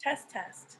Test, test.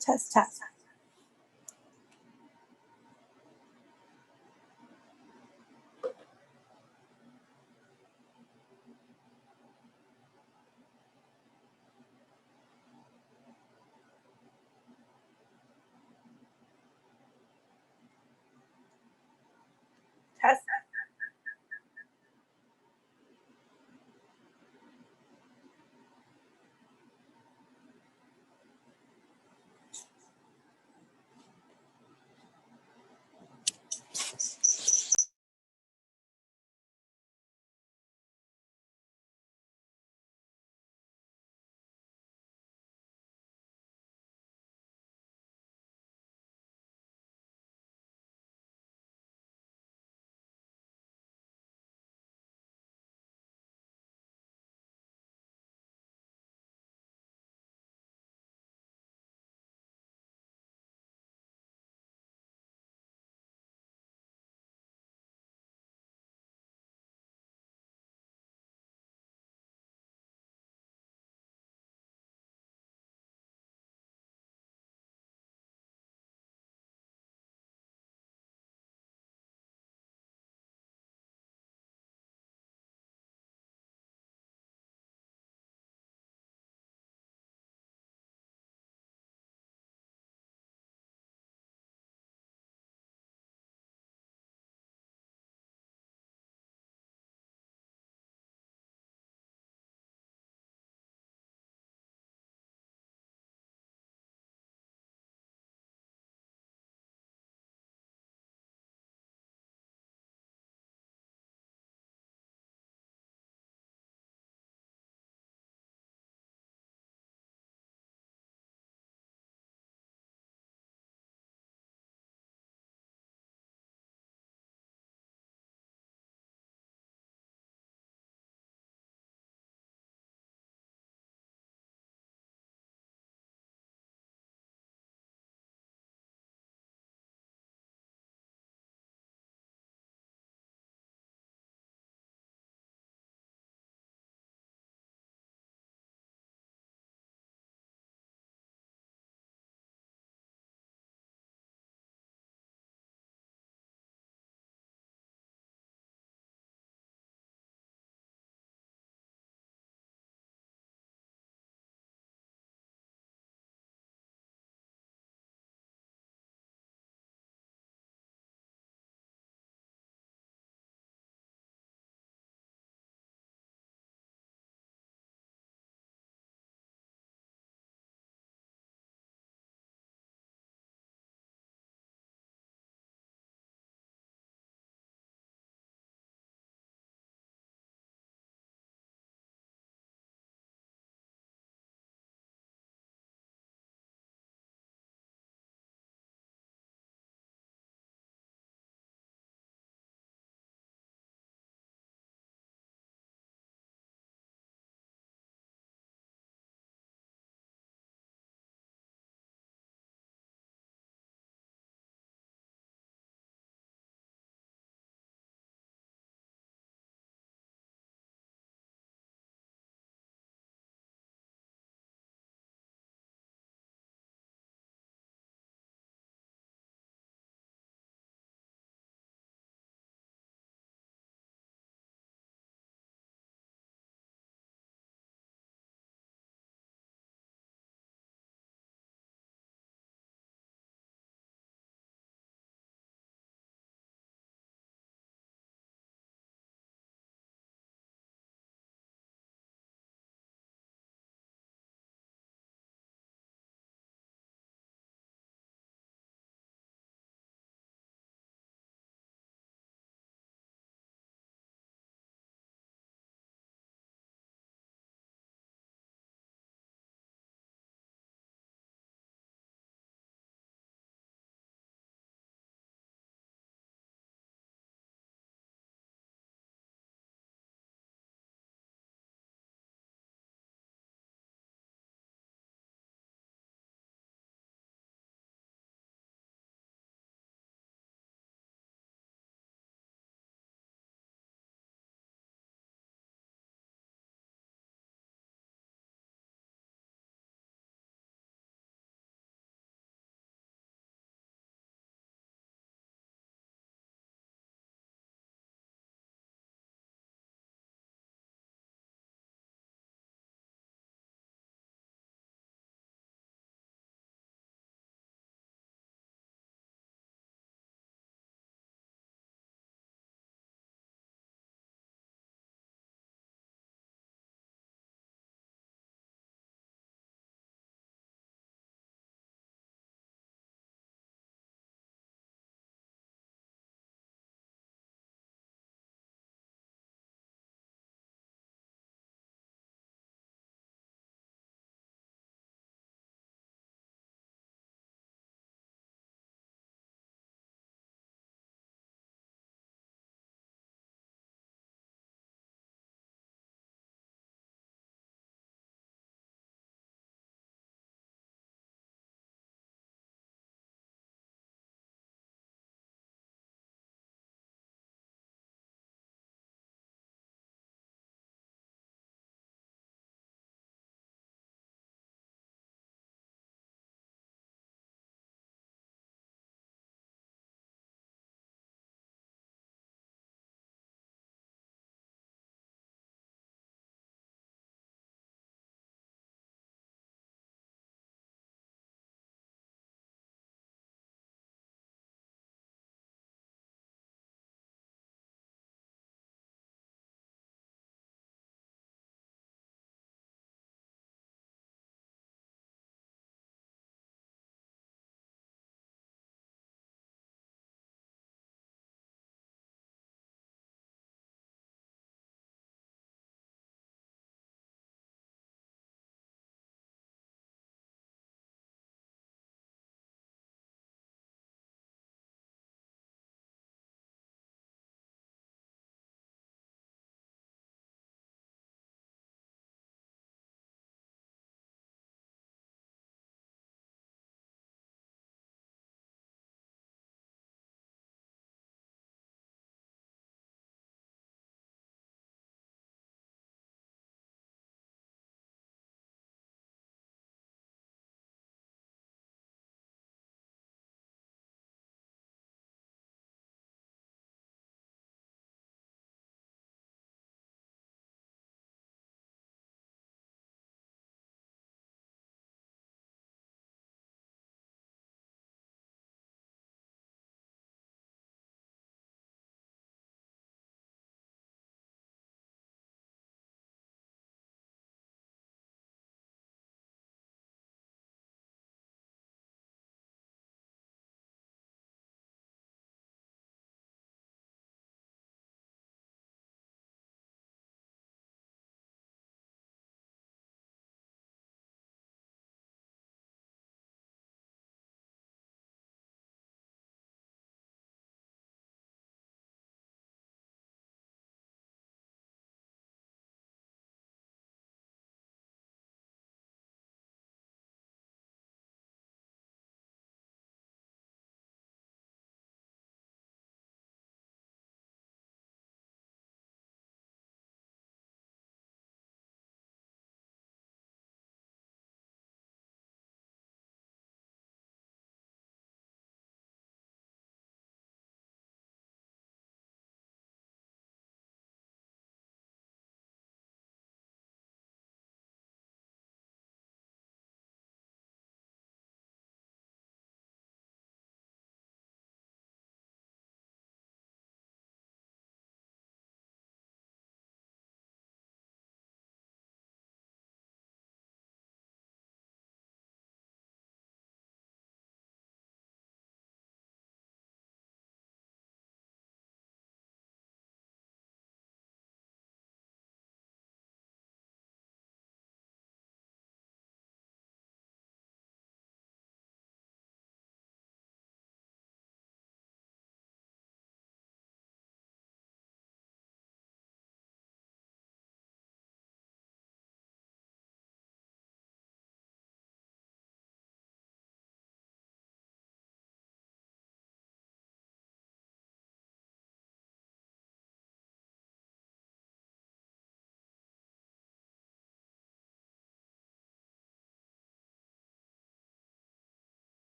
Test, test. Test.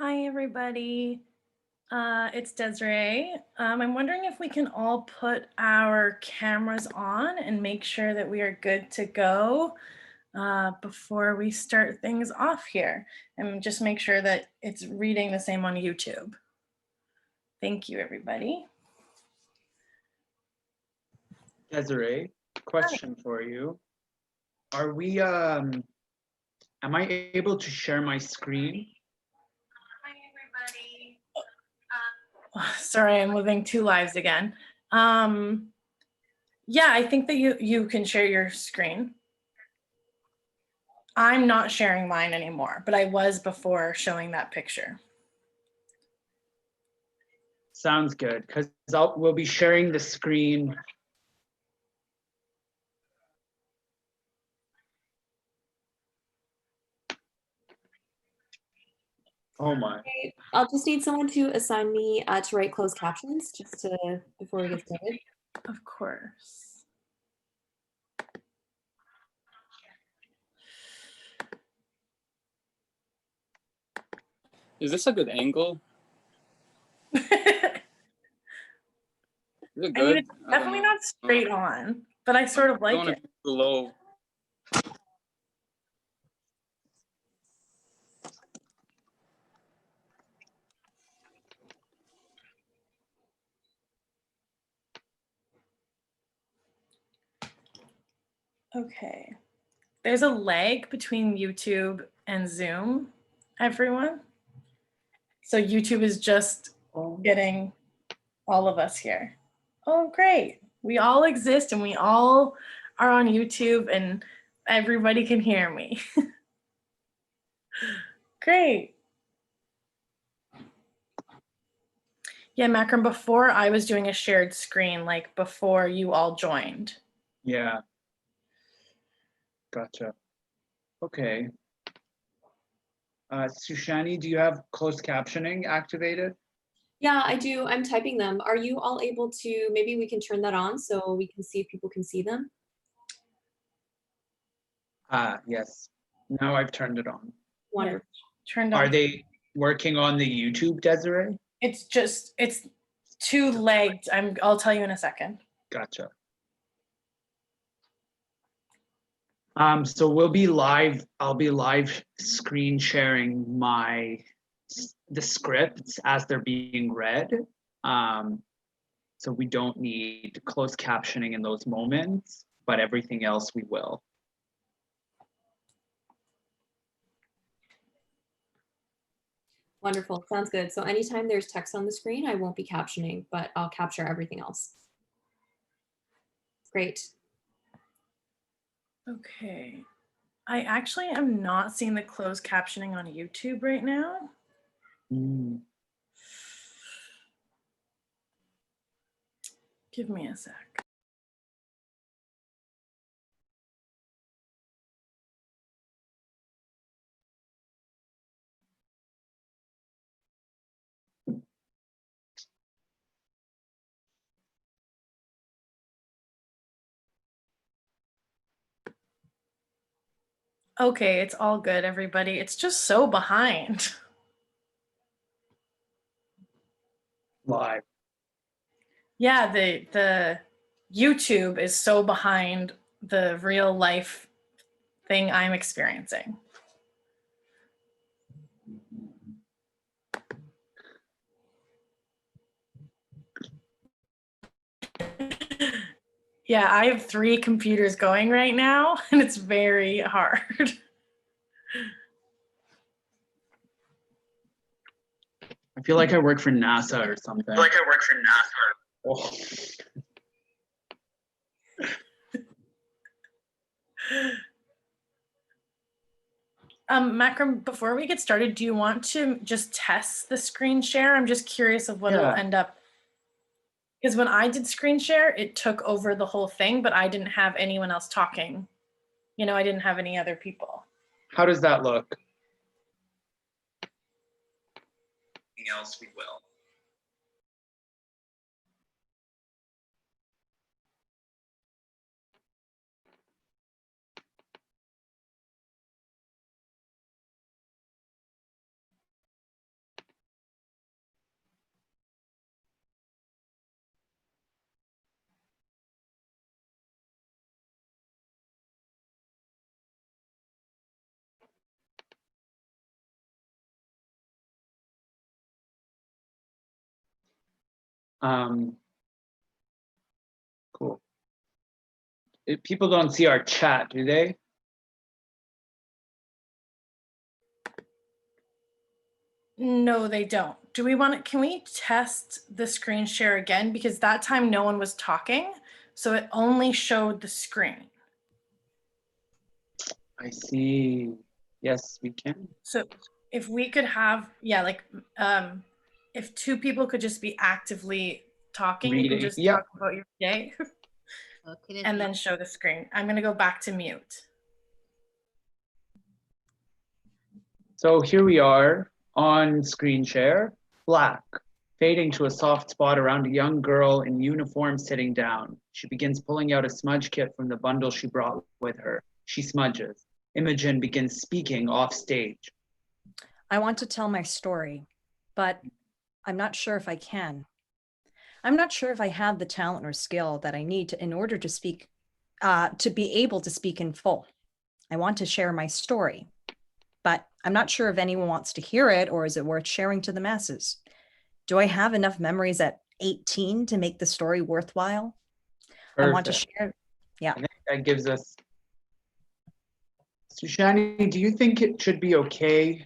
Hi, everybody. It's Desiree. I'm wondering if we can all put our cameras on and make sure that we are good to go before we start things off here. And just make sure that it's reading the same on YouTube. Thank you, everybody. Desiree, question for you. Am I able to share my screen? Hi, everybody. Sorry, I'm living two lives again. Yeah, I think that you can share your screen. I'm not sharing mine anymore, but I was before showing that picture. Sounds good, because we'll be sharing the screen. Oh my. I'll just need someone to assign me to write closed captions before we get started. Of course. Is this a good angle? I Is it mean, good? it's definitely not straight on, but I sort of like it. Low. Okay. There's a lag between YouTube and Zoom, everyone. So YouTube is just getting all of us here. Oh, great. We all exist and we all are on YouTube and everybody can hear me. Great. Yeah, Macron, before I was doing a shared screen, like before you all joined. Yeah. Gotcha. Okay. Sushani, do you have closed captioning activated? Yeah, I do. I'm typing them. Are you all able to, maybe we can turn that on so we can see if people can see them? Yes. Now I've turned it on. Wonderful. Yeah, turned on. Are they working on the YouTube, Desiree? It's two-legged. I'll tell you in a second. Gotcha. So we'll be live. I'll be live screen sharing the scripts as they're being read. So we don't need closed captioning in those moments, but everything else we will. Wonderful. Sounds good. So anytime there's text on the screen, I won't be captioning, but I'll capture everything else. Great. Okay. I actually am not seeing the closed captioning on YouTube right now. Give me a sec. Okay, it's all good, everybody. It's just so behind. Live. Yeah, the YouTube is so behind the real life thing I'm experiencing. Yeah, I have 3 computers going right now, and it's very hard. I feel like I work for NASA or something. I feel like I work for NASA. Makram, before we get started, do you want to just test the screen share? I'm just curious of what it'll end up. Because when I did screen share, it took over the whole thing, but I didn't have anyone else talking. You know, I didn't have any other people. How does that look? Anything else we will. Cool. People don't see our chat, do they? No, they don't. Do we want to, can we test the screen share again? Because that time no one was talking, so it only showed the screen. I see. Yes, we can. So if we could have, yeah, like if two people could just be actively talking, you can Reading. just Yep. talk about your day Okay, and then show the screen. I'm gonna go back to mute. So here we are on screen share, black, fading to a soft spot around a young girl in uniform sitting down. She begins pulling out a smudge kit from the bundle she brought with her. She smudges. Imogen begins speaking off stage. I want to tell my story, but I'm not sure if I can. I'm not sure if I have the talent or skill that I need in order to speak, to be able to speak in full. I want to share my story, but I'm not sure if anyone wants to hear it or is it worth sharing to the masses? Do I have enough memories at 18 to make the story worthwhile? Perfect. I want to share. Yeah. I think that gives us. So Shani, do you think it should be okay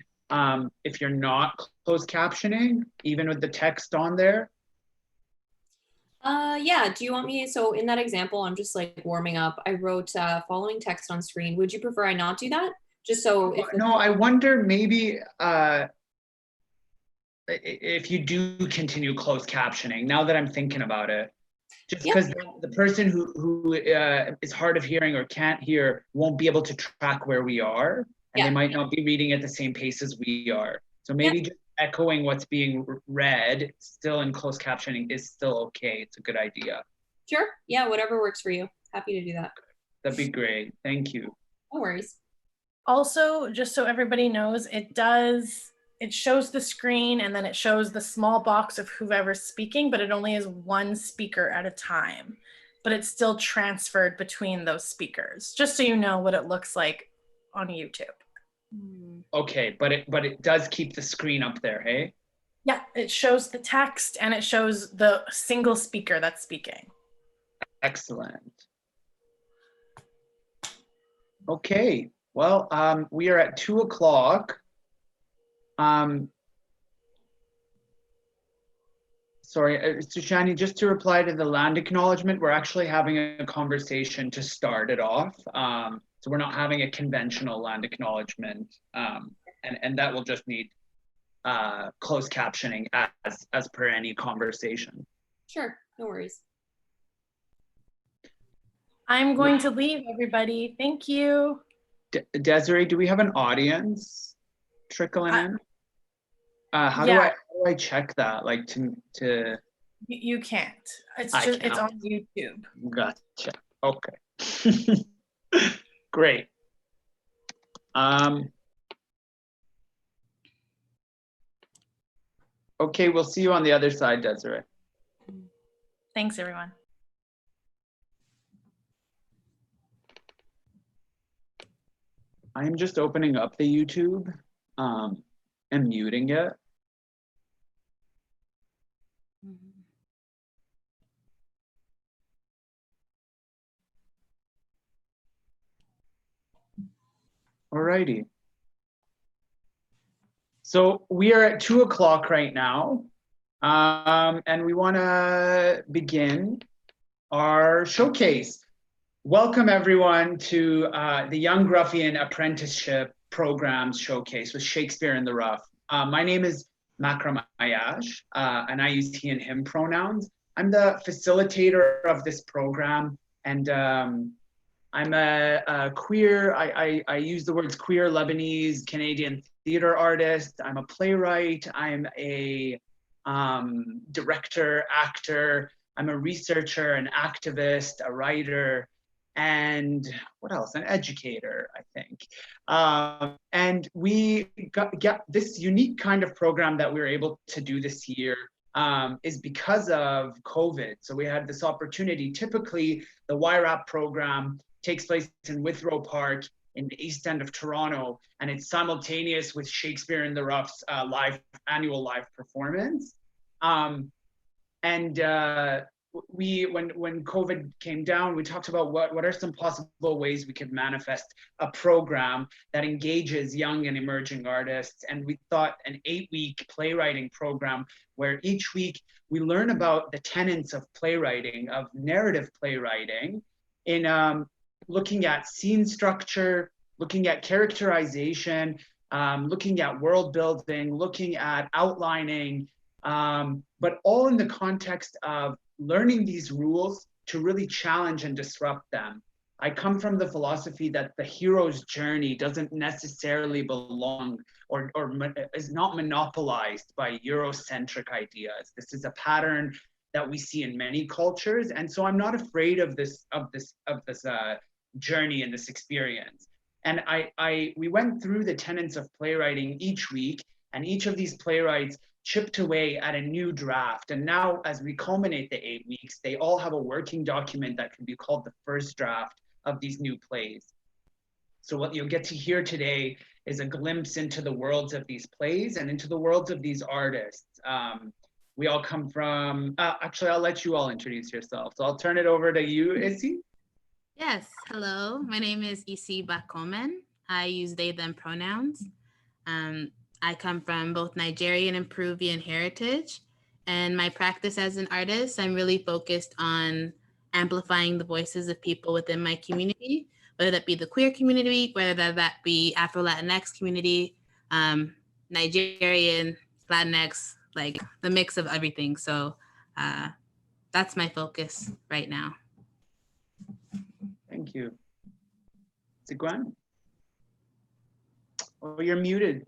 if you're not closed captioning, even with the text on there? Yeah, do you want me, so in that example, I'm just like warming up. I wrote following text on screen. Would you prefer I not do that? Just so if No, I wonder maybe if you do continue closed captioning, now that I'm thinking about it, just because the person who is hard of hearing or can't hear won't be able to track where we are, and they might not be reading at the same pace as we are. So maybe just echoing what's being read still in closed captioning is still okay. It's a good idea. Sure. Yeah, whatever works for you. Happy to do that. That'd be great. Thank you. No worries. Also, just so everybody knows, it shows the screen and then it shows the small box of whoever's speaking, but it only is one speaker at a time. But it's still transferred between those speakers, just so you know what it looks like on YouTube. Okay, but it does keep the screen up there, hey? Yeah, it shows the text and it shows the single speaker that's speaking. Excellent. Okay, well, we are at 2 o'clock. Sorry, Sushani, just to reply to the land acknowledgement, we're actually having a conversation to start it off. So we're not having a conventional land acknowledgement, and that will just need closed captioning as per any conversation. Sure, no worries. I'm going to leave, everybody. Thank you. Desiree, do we have an audience trickling in? How do I check that? Like to you can't. It's I just can't. it's on YouTube. Gotcha. Okay. Great. Okay, we'll see you on the other side, Desiree. Thanks, everyone. I'm just opening up the YouTube and muting it. Alrighty. So we are at 2 o'clock right now, and we want to begin our showcase. Welcome everyone to the Young Ruffian Apprenticeship Programs Showcase with Shakespeare in the Rough. My name is Makram Ayash, and I use he and him pronouns. I'm the facilitator of this program, and I'm a queer, I use the words queer Lebanese Canadian theater artist. I'm a playwright. I'm a director, actor. I'm a researcher, an activist, a writer, and what else? An educator, I think. And we got this unique kind of program that we were able to do this year is because of COVID. So we had this opportunity. Typically, the YRAP program takes place in Withrow Park in the East End of Toronto, and it's simultaneous with Shakespeare in the Rough's annual live performance. And when COVID came down, we talked about what are some possible ways we could manifest a program that engages young and emerging artists. And we thought an 8-week playwriting program where each week we learn about the tenets of playwriting, of narrative playwriting, in looking at scene structure, looking at characterization, looking at world building, looking at outlining, but all in the context of learning these rules to really challenge and disrupt them. I come from the philosophy that the hero's journey doesn't necessarily belong or is not monopolized by Eurocentric ideas. This is a pattern that we see in many cultures, and so I'm not afraid of this journey and this experience. And we went through the tenets of playwriting each week, and each of these playwrights chipped away at a new draft. And now, as we culminate the 8 weeks, they all have a working document that can be called the first draft of these new plays. So what you'll get to hear today is a glimpse into the worlds of these plays and into the worlds of these artists. We all come from, actually, I'll let you all introduce yourselves. So I'll turn it over to you, Issy. Yes, hello. My name is Isi Bakomen. I use they, them pronouns. I come from both Nigerian and Peruvian heritage. And my practice as an artist, I'm really focused on amplifying the voices of people within my community, whether that be the queer community, whether that be Afro-Latinx community, Nigerian, Latinx, like the mix of everything. So that's my focus right now. Thank you. Sigwan? Oh, you're muted.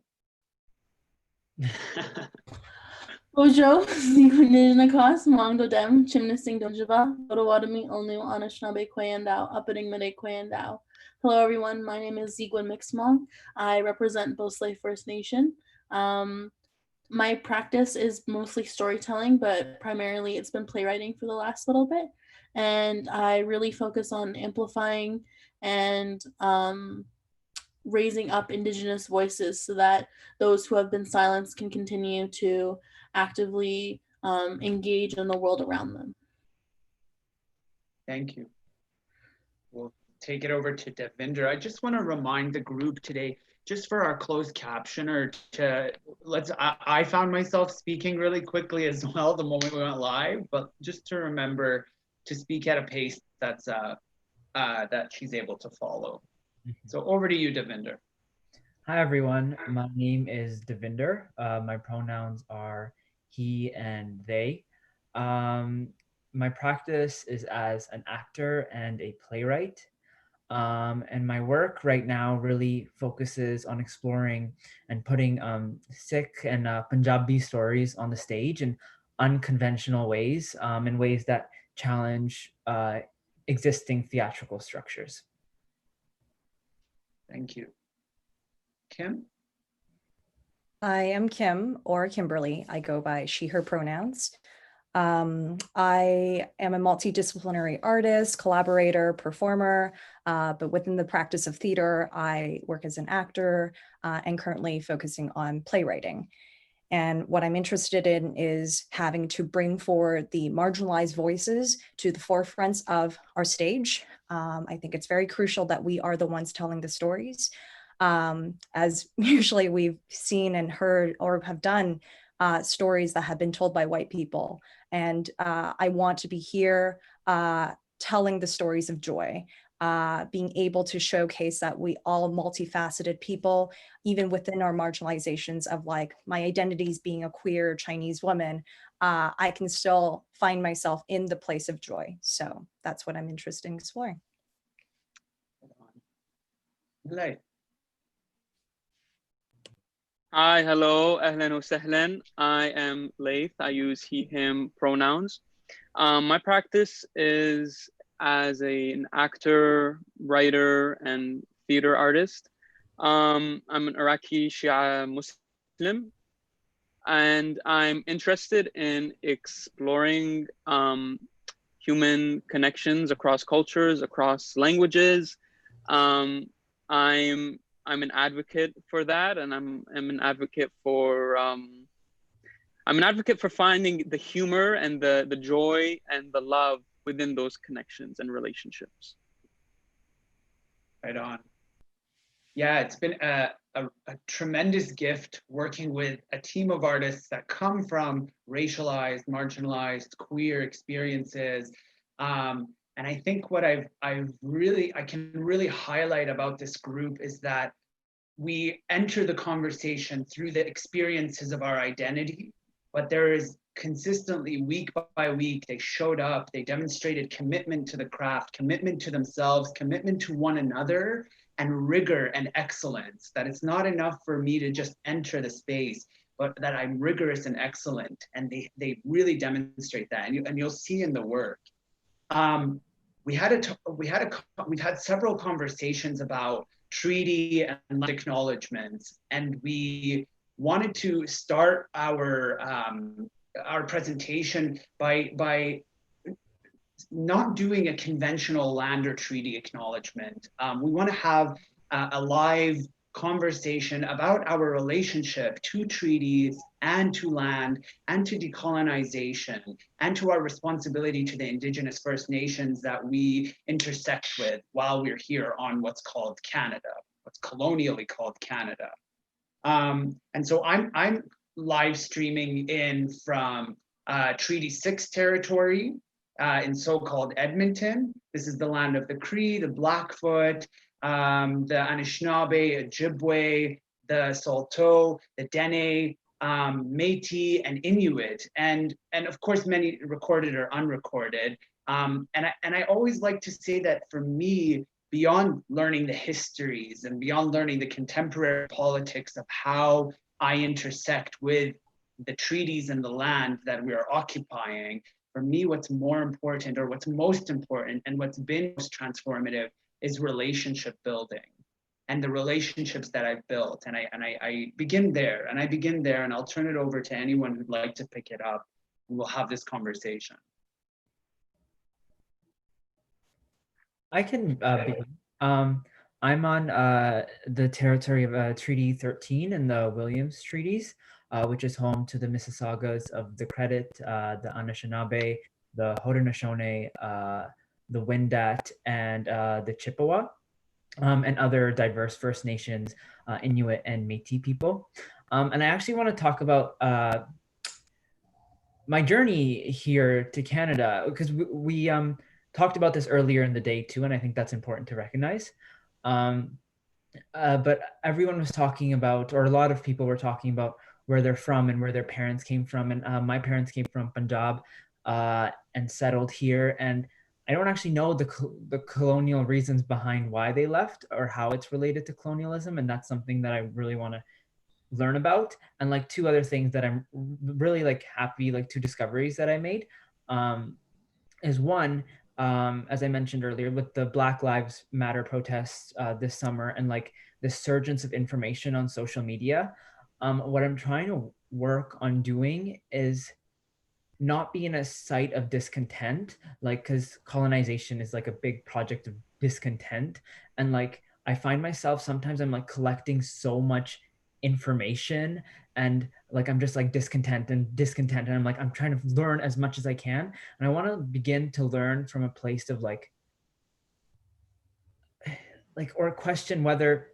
Bojo, Nijnakas, Mongo Dem, Chimnessing Dojava, Otowadami, Only Anishnabe Kwayandao, Upping Mede Kwayandao. Hello everyone, my name is Zigwin Mixmong. I represent Bosley First Nation. My practice is mostly storytelling, but primarily it's been playwriting for the last little bit. And I really focus on amplifying and raising up Indigenous voices so that those who have been silenced can continue to actively engage in the world around them. Thank you. We'll take it over to Devinder. I just want to remind the group today, just for our closed captioner, I found myself speaking really quickly as well the moment we went live, but just to remember to speak at a pace that's that she's able to follow. So over to you, Devinder. Hi, everyone. My name is Devinder. My pronouns are he and they. My practice is as an actor and a playwright. And my work right now really focuses on exploring and putting Sikh and Punjabi stories on the stage in unconventional ways, in ways that challenge existing theatrical structures. Thank you. Kim? I am Kim, or Kimberly. I go by she, her pronouns. I am a multidisciplinary artist, collaborator, performer, but within the practice of theater, I work as an actor and currently focusing on playwriting. And what I'm interested in is having to bring forward the marginalized voices to the forefronts of our stage. I think it's very crucial that we are the ones telling the stories. As usually we've seen and heard or have done stories that have been told by white people. And I want to be here telling the stories of joy, being able to showcase that we all multifaceted people, even within our marginalizations of like my identities being a queer Chinese woman, I can still find myself in the place of joy. So that's what I'm interested in exploring. Right. Hi, hello, ahlan wa sahlan. I am Laith. I use he, him pronouns. My practice is as an actor, writer, and theater artist. I'm an Iraqi Shia Muslim, and I'm interested in exploring human connections across cultures, across languages. I'm an advocate for that, and I'm an advocate for I'm an advocate for finding the humor and the joy and the love within those connections and relationships. Right on. Yeah, it's been a tremendous gift working with a team of artists that come from racialized, marginalized, queer experiences. And I think what I can really highlight about this group is that we enter the conversation through the experiences of our identity, but there is consistently, week by week, they showed up, they demonstrated commitment to the craft, commitment to themselves, commitment to one another, and rigor and excellence. That it's not enough for me to just enter the space, but that I'm rigorous and excellent. And they really demonstrate that, and you'll see in the work. We've had several conversations about treaty and acknowledgements, and we wanted to start our presentation by not doing a conventional land or treaty acknowledgement. We want to have a live conversation about our relationship to treaties and to land and to decolonization and to our responsibility to the Indigenous First Nations that we intersect with while we're here on what's called Canada, what's colonially called Canada. And so I'm live streaming in from Treaty 6 territory in so-called Edmonton. This is the land of the Cree, the Blackfoot, the Anishinaabe, Ojibwe, the Saulteaux, the Dene, Métis, and Inuit, and of course many recorded or unrecorded. And I always like to say that for me, beyond learning the histories and beyond learning the contemporary politics of how I intersect with the treaties and the land that we are occupying, for me, what's more important, or what's most important, and what's been most transformative is relationship building and the relationships that I've built. And I begin there, and I'll turn it over to anyone who'd like to pick it up, and we'll have this conversation. I can begin. I'm on the territory of Treaty 13 and the Williams Treaties, which is home to the Mississaugas of the Credit, the Anishinaabe, the Haudenosaunee, the Wendat, and the Chippewa, and other diverse First Nations, Inuit, and Métis people. And I actually want to talk about my journey here to Canada, because we talked about this earlier in the day too, and I think that's important to recognize. But everyone was talking about, or a lot of people were talking about where they're from and where their parents came from. And my parents came from Punjab and settled here. And I don't actually know the colonial reasons behind why they left or how it's related to colonialism. And that's something that I really want to learn about. And like two other things that I'm really like happy, like two discoveries that I made is one, as I mentioned earlier, with the Black Lives Matter protests this summer and like the surgence of information on social media, what I'm trying to work on doing is not be in a site of discontent, like, because colonization is like a big project of discontent. And like, I find myself sometimes I'm like collecting so much information and like I'm just like discontent and I'm like I'm trying to learn as much as I can, and I want to begin to learn from a place of like or question whether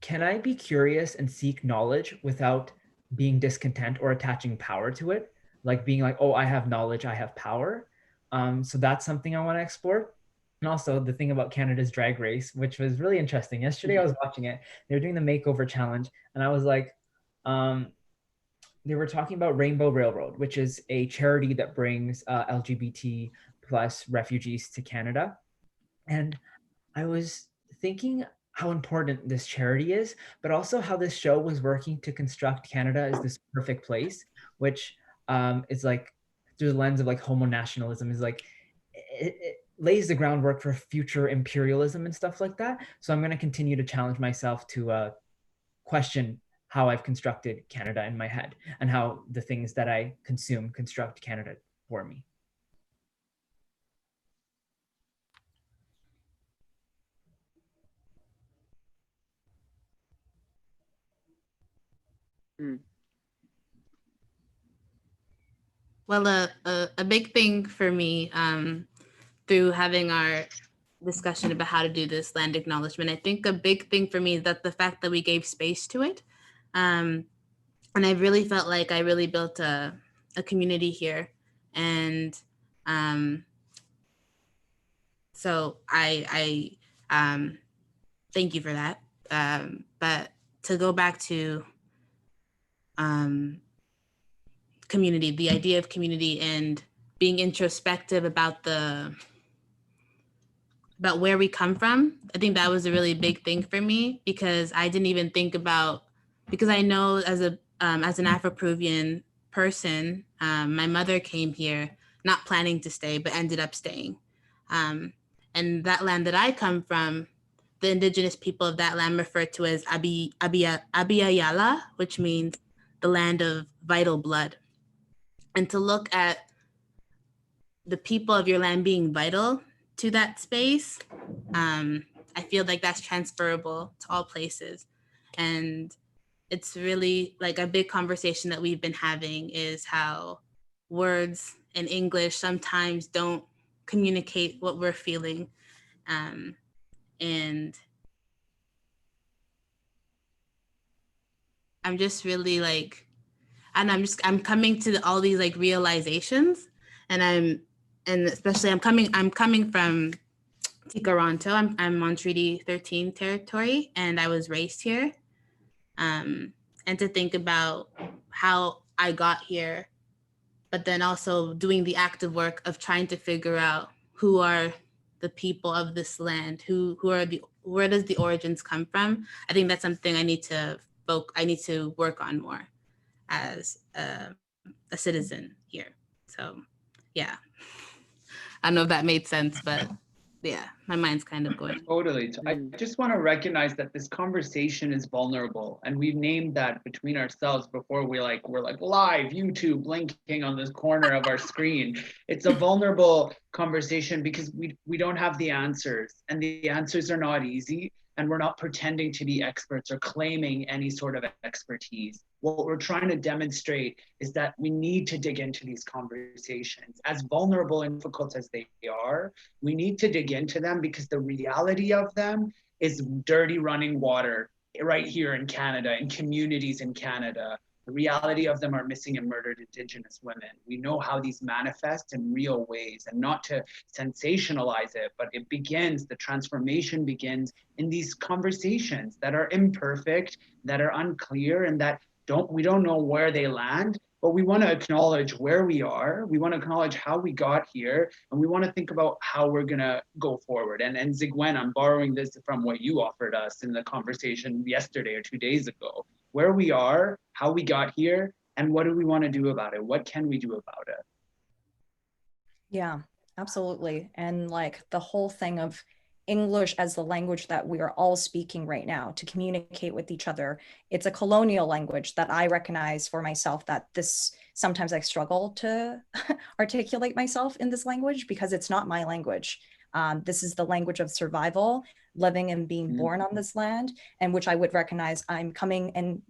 can I be curious and seek knowledge without being discontent or attaching power to it, like being like, oh, I have knowledge, I have power. So that's something I want to explore. And also the thing about Canada's Drag Race, which was really interesting. Yesterday I was watching it. They were doing the makeover challenge, and I was like, they were talking about Rainbow Railroad, which is a charity that brings LGBT plus refugees to Canada. And I was thinking how important this charity is, but also how this show was working to construct Canada as this perfect place, which is like through the lens of like homo nationalism is like it lays the groundwork for future imperialism and stuff like that. So I'm going to continue to challenge myself to question how I've constructed Canada in my head and how the things that I consume construct Canada for me. Well, a big thing for me through having our discussion about how to do this land acknowledgement, I think a big thing for me is that the fact that we gave space to it. And I really felt like I really built a community here. And so I thank you for that. But to go back to community, the idea of community and being introspective about where we come from, I think that was a really big thing for me, because I didn't even think about, because I know as an Afro-Peruvian person, my mother came here not planning to stay, but ended up staying. And that land that I come from, the indigenous people of that land refer to as Abiyala, which means the land of vital blood. And to look at the people of your land being vital to that space, I feel like that's transferable to all places. And it's really like a big conversation that we've been having is how words in English sometimes don't communicate what we're feeling. And I'm just really like, and I'm coming to all these like realizations, and especially I'm coming from Tikaronto. I'm on Treaty 13 territory, and I was raised here. And to think about how I got here, but then also doing the active work of trying to figure out who are the people of this land, where does the origins come from? I think that's something I need to work on more as a citizen here. So yeah, I don't know if that made sense, but yeah, my mind's kind of going. Totally. I just want to recognize that this conversation is vulnerable, and we've named that between ourselves before we're like live YouTube blinking on this corner of our screen. It's a vulnerable conversation because we don't have the answers, and the answers are not easy, and we're not pretending to be experts or claiming any sort of expertise. What we're trying to demonstrate is that we need to dig into these conversations, as vulnerable and difficult as they are. We need to dig into them because the reality of them is dirty running water right here in Canada, in communities in Canada. The reality of them are missing and murdered Indigenous women. We know how these manifest in real ways, and not to sensationalize it, but the transformation begins in these conversations that are imperfect, that are unclear, and that we don't know where they land, but we want to acknowledge where we are. We want to acknowledge how we got here, and we want to think about how we're going to go forward. And Zigwen, I'm borrowing this from what you offered us in the conversation yesterday or 2 days ago. Where we are, how we got here, and what do we want to do about it? What can we do about it? Yeah, absolutely. And like the whole thing of English as the language that we are all speaking right now to communicate with each other. It's a colonial language that I recognize for myself, that sometimes I struggle to articulate myself in this language because it's not my language. This is the language of survival, living and being born on this land, and which I would recognize I'm coming and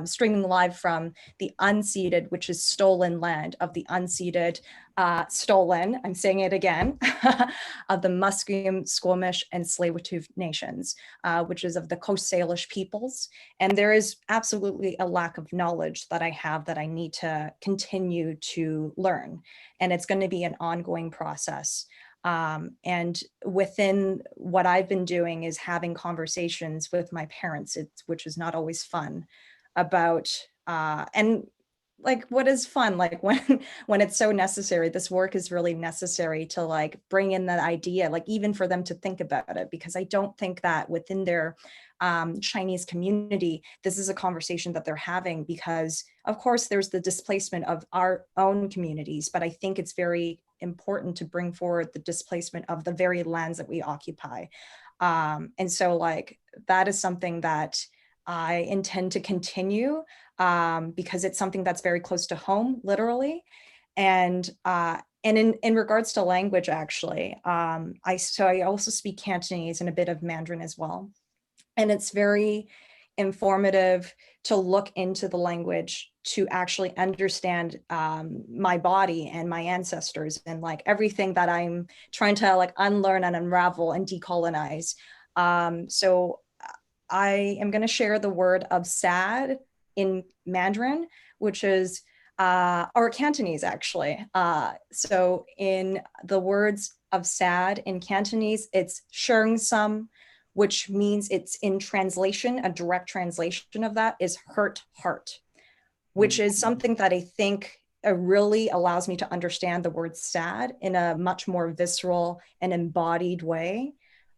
streaming live from the unceded, which is stolen land of the unceded, stolen, I'm saying it again, of the Musqueam, Squamish, and Tsleil-Waututh nations, which is of the Coast Salish peoples. And there is absolutely a lack of knowledge that I have that I need to continue to learn. And it's going to be an ongoing process. And within what I've been doing is having conversations with my parents, which is not always fun, about and like what is fun, like when it's so necessary. This work is really necessary to like bring in that idea, like even for them to think about it, because I don't think that within their Chinese community this is a conversation that they're having, because of course there's the displacement of our own communities, but I think it's very important to bring forward the displacement of the very lands that we occupy. And so like that is something that I intend to continue, because it's something that's very close to home, literally. And in regards to language, actually, I also speak Cantonese and a bit of Mandarin as well. And it's very informative to look into the language, to actually understand my body and my ancestors and like everything that I'm trying to like unlearn and unravel and decolonize. So I am going to share the word of sad in Mandarin, which is or Cantonese actually. So in the words of sad in Cantonese, it's sheng sum, which means it's in translation, a direct translation of that is hurt heart, which is something that I think really allows me to understand the word sad in a much more visceral and embodied way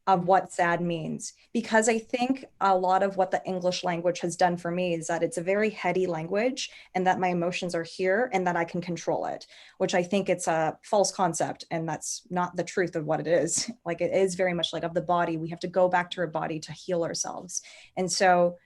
of what sad means. Because I think a lot of what the English language has done for me is that it's a very heady language and that my emotions are here and that I can control it, which I think it's a false concept. And that's not the truth of what it is. Like it is very much like of the body. We have to go back to our body to heal ourselves. And so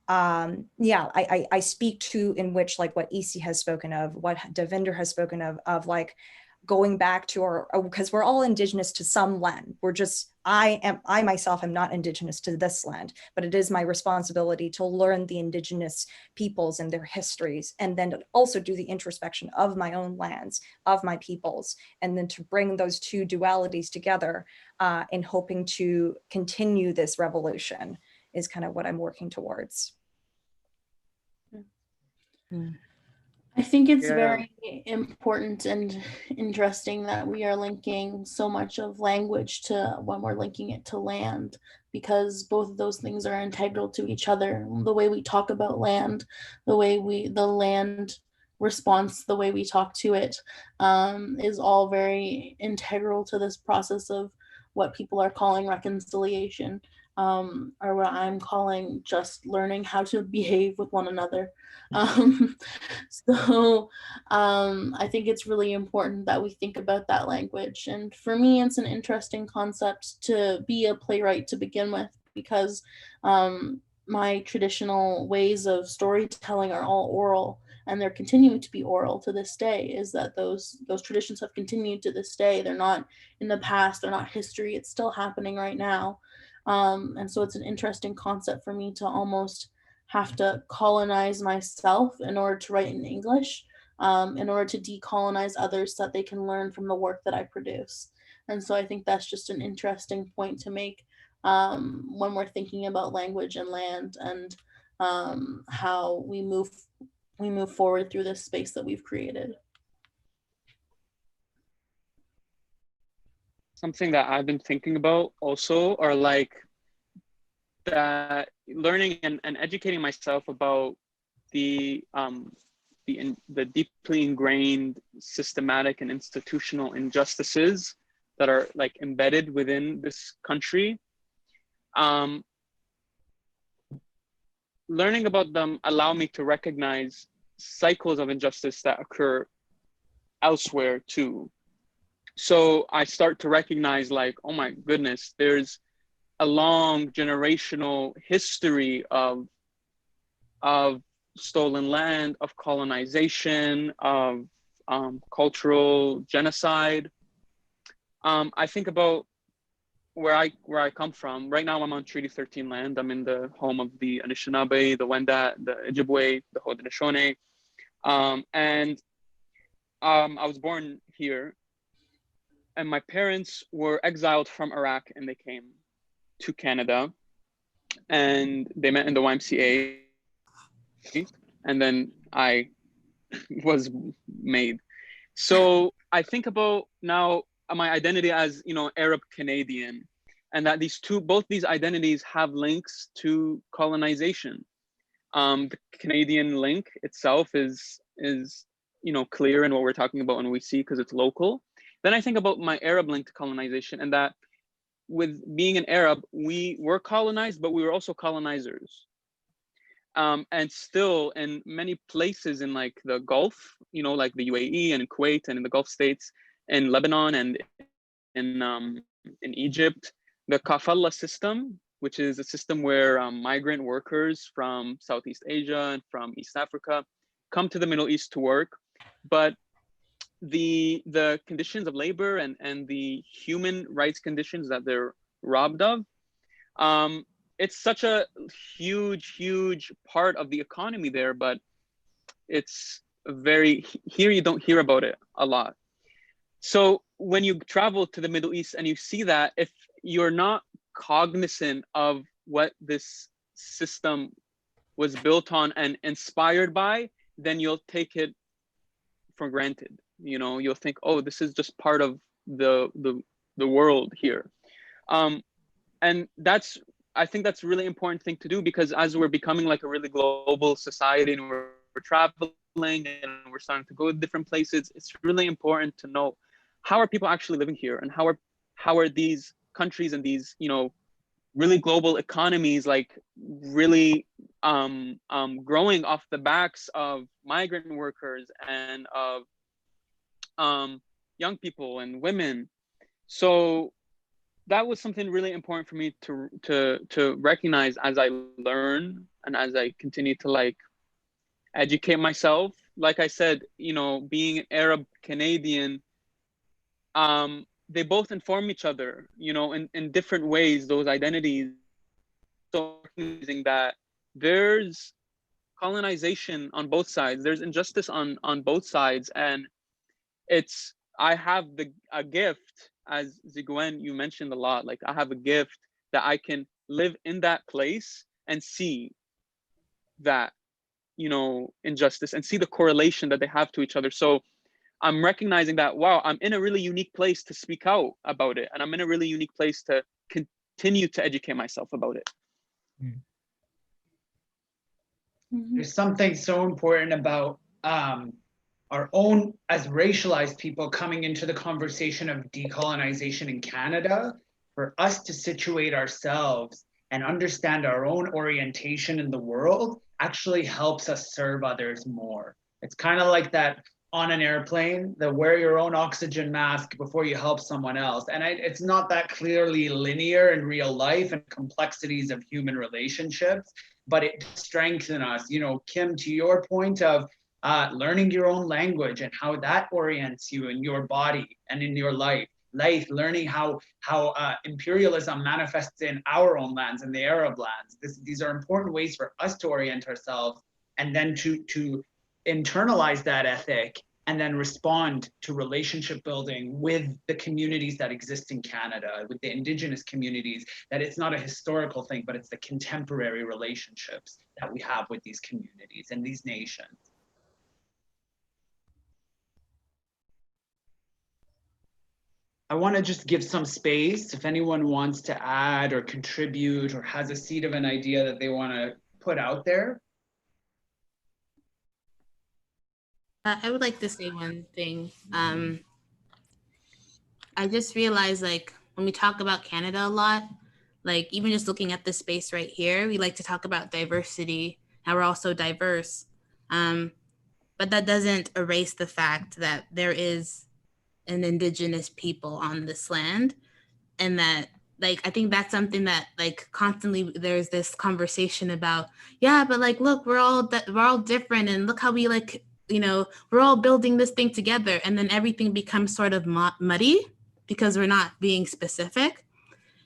yeah, I speak to in which like what Isi has spoken of, what Devinder has spoken of like going back to our, because we're all indigenous to some land. We're just, I myself am not indigenous to this land, but it is my responsibility to learn the indigenous peoples and their histories, and then to also do the introspection of my own lands, of my peoples, and then to bring those two dualities together in hoping to continue this revolution is kind of what I'm working towards. I think it's Yeah. very important and interesting that we are linking so much of language to when we're linking it to land, because both of those things are integral to each other. The way we talk about land, the land response, the way we talk to it, is all very integral to this process of what people are calling reconciliation, or what I'm calling just learning how to behave with one another. So I think it's really important that we think about that language. And for me, it's an interesting concept to be a playwright to begin with, because my traditional ways of storytelling are all oral, and they're continuing to be oral to this day. Is that those traditions have continued to this day. They're not in the past, they're not history, it's still happening right now. And so it's an interesting concept for me to almost have to colonize myself in order to write in English, in order to decolonize others so that they can learn from the work that I produce. And so I think that's just an interesting point to make when we're thinking about language and land, and how we move forward through this space that we've created. Something that I've been thinking about also are like that learning and educating myself about the deeply ingrained systematic and institutional injustices that are like embedded within this country. Learning about them allow me to recognize cycles of injustice that occur elsewhere too. So I start to recognize like, oh my goodness, there's a long generational history of stolen land, of colonization, of cultural genocide. I think about where I come from. Right now I'm on Treaty 13 land. I'm in the home of the Anishinaabe, the Wendat, the Ojibwe, the Haudenosaunee. And I was born here, and my parents were exiled from Iraq and they came to Canada, and they met in the YMCA, and then I was made. So I think about now my identity as, you know, Arab Canadian, and that both these identities have links to colonization. The Canadian link itself is you know, clear in what we're talking about when we see, because it's local. Then I think about my Arab link to colonization, and that with being an Arab, we were colonized, but we were also colonizers. And still in many places in like the Gulf, you know, like the UAE and Kuwait and in the Gulf states, in Lebanon and in Egypt, the kafala system, which is a system where migrant workers from Southeast Asia and from East Africa come to the Middle East to work, but the conditions of labor and the human rights conditions that they're robbed of it's such a huge part of the economy there, but it's here you don't hear about it a lot. So when you travel to the Middle East and you see that, if you're not cognizant of what this system was built on and inspired by, then you'll take it for granted. You know, you'll think, oh, this is just part of the world here. And I think that's a really important thing to do, because as we're becoming like a really global society and we're traveling and we're starting to go to different places, it's really important to know, how are people actually living here, and how are these countries and these, you know, really global economies like really growing off the backs of migrant workers and of young people and women. So that was something really important for me to recognize as I learn and as I continue to like educate myself. Like I said, you know, being an Arab Canadian, they both inform each other, you know, in different ways, those identities. So recognizing that there's colonization on both sides, there's injustice on both sides, and I have a gift, as Ziguen, you mentioned a lot, like I have a gift that I can live in that place and see that, you know, injustice and see the correlation that they have to each other. So I'm recognizing that, wow, I'm in a really unique place to speak out about it. And I'm in a really unique place to continue to educate myself about it. There's something so important about our own, as racialized people, coming into the conversation of decolonization in Canada, for us to situate ourselves and understand our own orientation in the world actually helps us serve others more. It's kind of like that on an airplane, the wear your own oxygen mask before you help someone else. And it's not that clearly linear in real life and complexities of human relationships, but it strengthens us. You know, Kim, to your point of learning your own language and how that orients you in your body and in your life. Learning how imperialism manifests in our own lands, in the Arab lands. These are important ways for us to orient ourselves, and then to internalize that ethic and then respond to relationship building with the communities that exist in Canada, with the Indigenous communities, that it's not a historical thing, but it's the contemporary relationships that we have with these communities and these nations. I want to just give some space if anyone wants to add or contribute or has a seed of an idea that they want to put out there. I would like to say one thing. I just realized, like, when we talk about Canada a lot, like even just looking at this space right here, we like to talk about diversity, how we're all so diverse. But that doesn't erase the fact that there is an Indigenous people on this land, and that, like, I think that's something that, like, constantly there's this conversation about, yeah, but like, look, we're all different, and look how we, like, you know, we're all building this thing together, and then everything becomes sort of muddy because we're not being specific.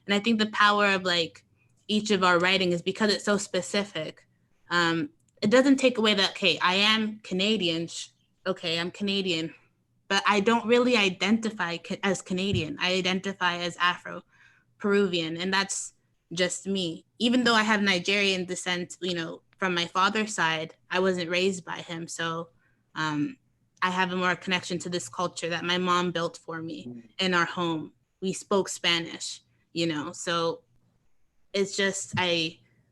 And I think the power of like each of our writing is because it's so specific. It doesn't take away that, okay, I am Canadian. Okay, I'm Canadian, but I don't really identify as Canadian. I identify as Afro-Peruvian, and that's just me. Even though I have Nigerian descent, you know, from my father's side, I wasn't raised by him. So I have a more connection to this culture that my mom built for me in our home. We spoke Spanish, you know, so it's just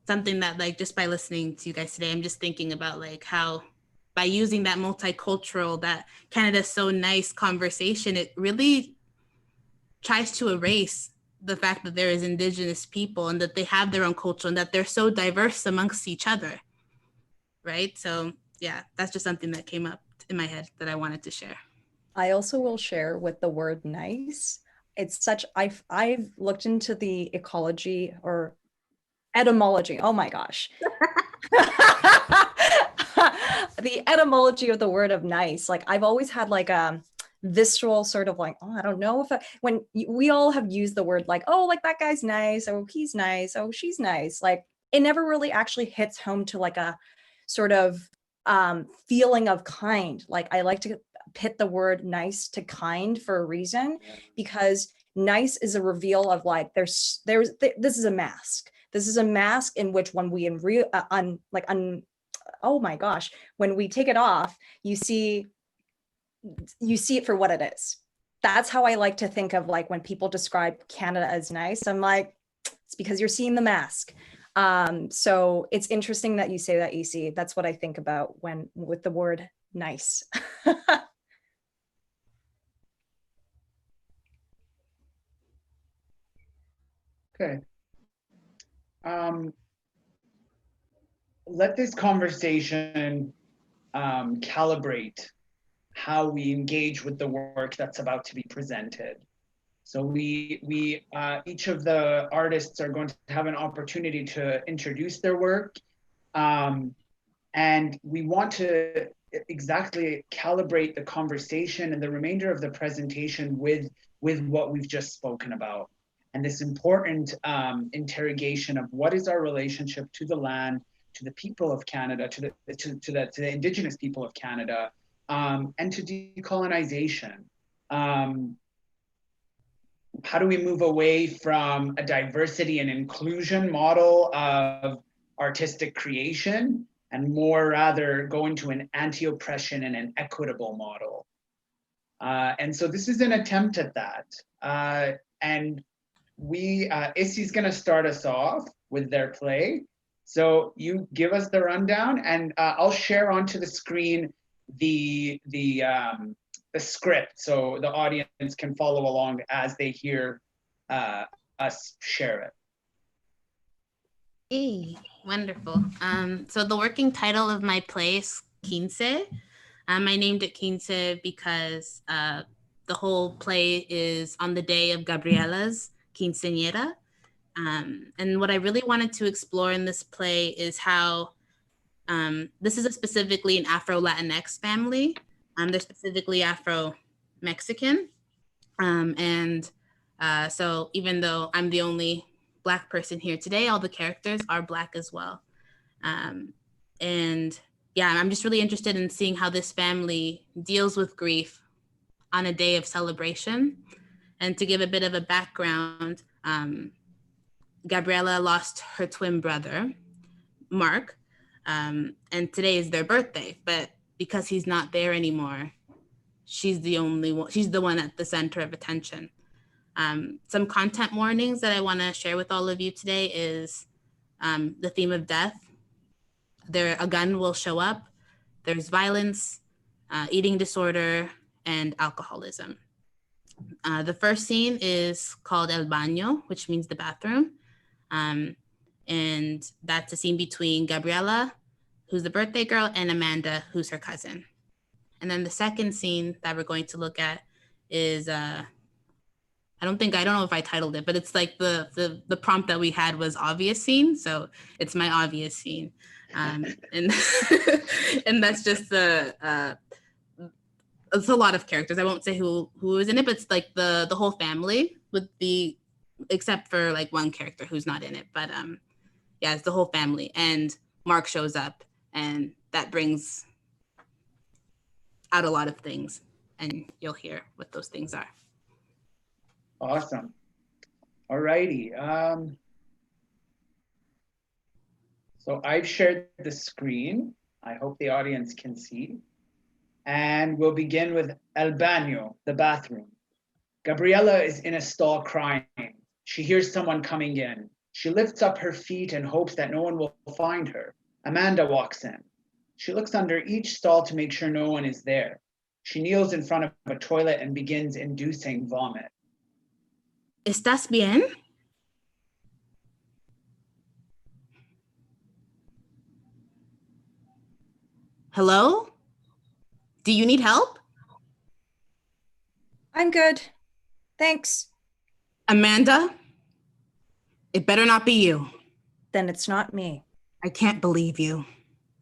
something that, like, just by listening to you guys today, I'm just thinking about like how by using that multicultural, that Canada's so nice conversation, it really tries to erase the fact that there is Indigenous people and that they have their own culture and that they're so diverse amongst each other, right? So yeah, that's just something that came up in my head that I wanted to share. I also will share with the word nice. It's such, I've looked into the ecology or etymology. Oh my gosh. The etymology of the word of nice. Like I've always had like visceral sort of like, oh, I don't know if when we all have used the word like, oh, like that guy's nice, oh, he's nice, oh, she's nice. Like it never really actually hits home to like a sort of feeling of kind. Like I like to pit the word nice to kind for a reason, because nice is a reveal of like, this is a mask. This is a mask in which when we oh my gosh, when we take it off, you see it for what it is. That's how I like to think of like when people describe Canada as nice. I'm like, it's because you're seeing the mask. So it's interesting that you say that, EC. That's what I think about with the word nice. Okay. Let this conversation calibrate how we engage with the work that's about to be presented. So we each of the artists are going to have an opportunity to introduce their work, and we want to exactly calibrate the conversation and the remainder of the presentation with what we've just spoken about, and this important interrogation of what is our relationship to the land, to the people of Canada, to the Indigenous people of Canada, and to decolonization. How do we move away from a diversity and inclusion model of artistic creation and more rather go into an anti-oppression and an equitable model? And so this is an attempt at that. And Issy's gonna start us off with their play. So you give us the rundown, and I'll share onto the screen the script so the audience can follow along as they hear us share it. Hey, wonderful. So the working title of my play is Quince. I named it Quince because the whole play is on the day of Gabriela's quinceañera. And what I really wanted to explore in this play is how this is specifically an Afro-Latinx family. They're specifically Afro-Mexican. So even though I'm the only Black person here today, all the characters are Black as well. And yeah, I'm just really interested in seeing how this family deals with grief on a day of celebration. And to give a bit of a background, Gabriela lost her twin brother, Mark, and today is their birthday. But because he's not there anymore, she's the one at the center of attention. Some content warnings that I want to share with all of you today is the theme of death. A gun will show up. There's violence, eating disorder, and alcoholism. The first scene is called El Baño, which means the bathroom. And that's a scene between Gabriela, who's the birthday girl, and Amanda, who's her cousin. And then the second scene that we're going to look at is, I don't know if I titled it, but it's like the prompt that we had was obvious scene. So it's my obvious scene. And and that's just it's a lot of characters. I won't say who is in it, but it's like the whole family except for like one character who's not in it. But yeah, it's the whole family. And Mark shows up, and that brings out a lot of things, and you'll hear what those things are. Awesome. All righty. So I've shared the screen. I hope the audience can see. And we'll begin with El Baño, the bathroom. Gabriela is in a stall crying. She hears someone coming in. She lifts up her feet and hopes that no one will find her. Amanda walks in. She looks under each stall to make sure no one is there. She kneels in front of a toilet and begins inducing vomit. ¿Estás bien? Hello? Do you need help? I'm good. Thanks. Amanda? It better not be you. Then it's not me. I can't believe you.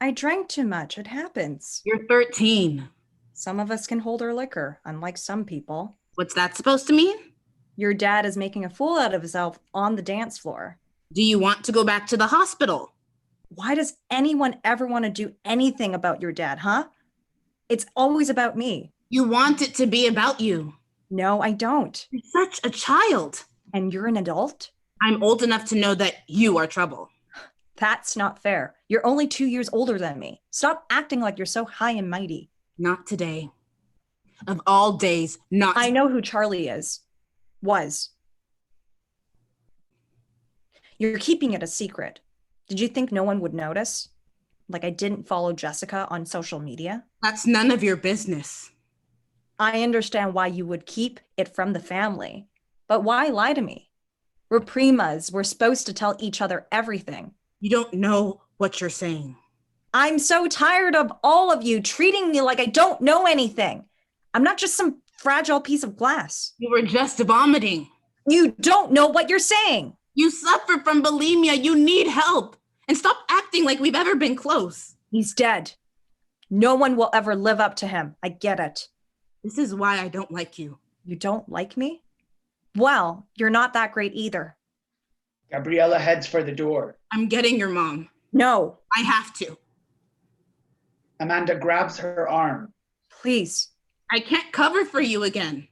I drank too much. It happens. You're 13. Some of us can hold our liquor, unlike some people. What's that supposed to mean? Your dad is making a fool out of himself on the dance floor. Do you want to go back to the hospital? Why does anyone ever want to do anything about your dad, huh? It's always about me. You want it to be about you. No, I don't. You're such a child. And you're an adult? I'm old enough to know that you are trouble. That's not fair. You're only 2 years older than me. Stop acting like you're so high and mighty. Not today. Of all days, not. I know who Charlie is. Was. You're keeping it a secret. Did you think no one would notice? Like I didn't follow Jessica on social media? That's none of your business. I understand why you would keep it from the family. But why lie to me? We're primas. We're supposed to tell each other everything. You don't know what you're saying. I'm so tired of all of you treating me like I don't know anything. I'm not just some fragile piece of glass. You were just vomiting. You don't know what you're saying. You suffer from bulimia. You need help. And stop acting like we've ever been close. He's dead. No one will ever live up to him. I get it. This is why I don't like you. You don't like me? Well, you're not that great either. Gabriella heads for the door. I'm getting your mom. No. I have to. Amanda grabs her arm. Please. I can't cover for you again.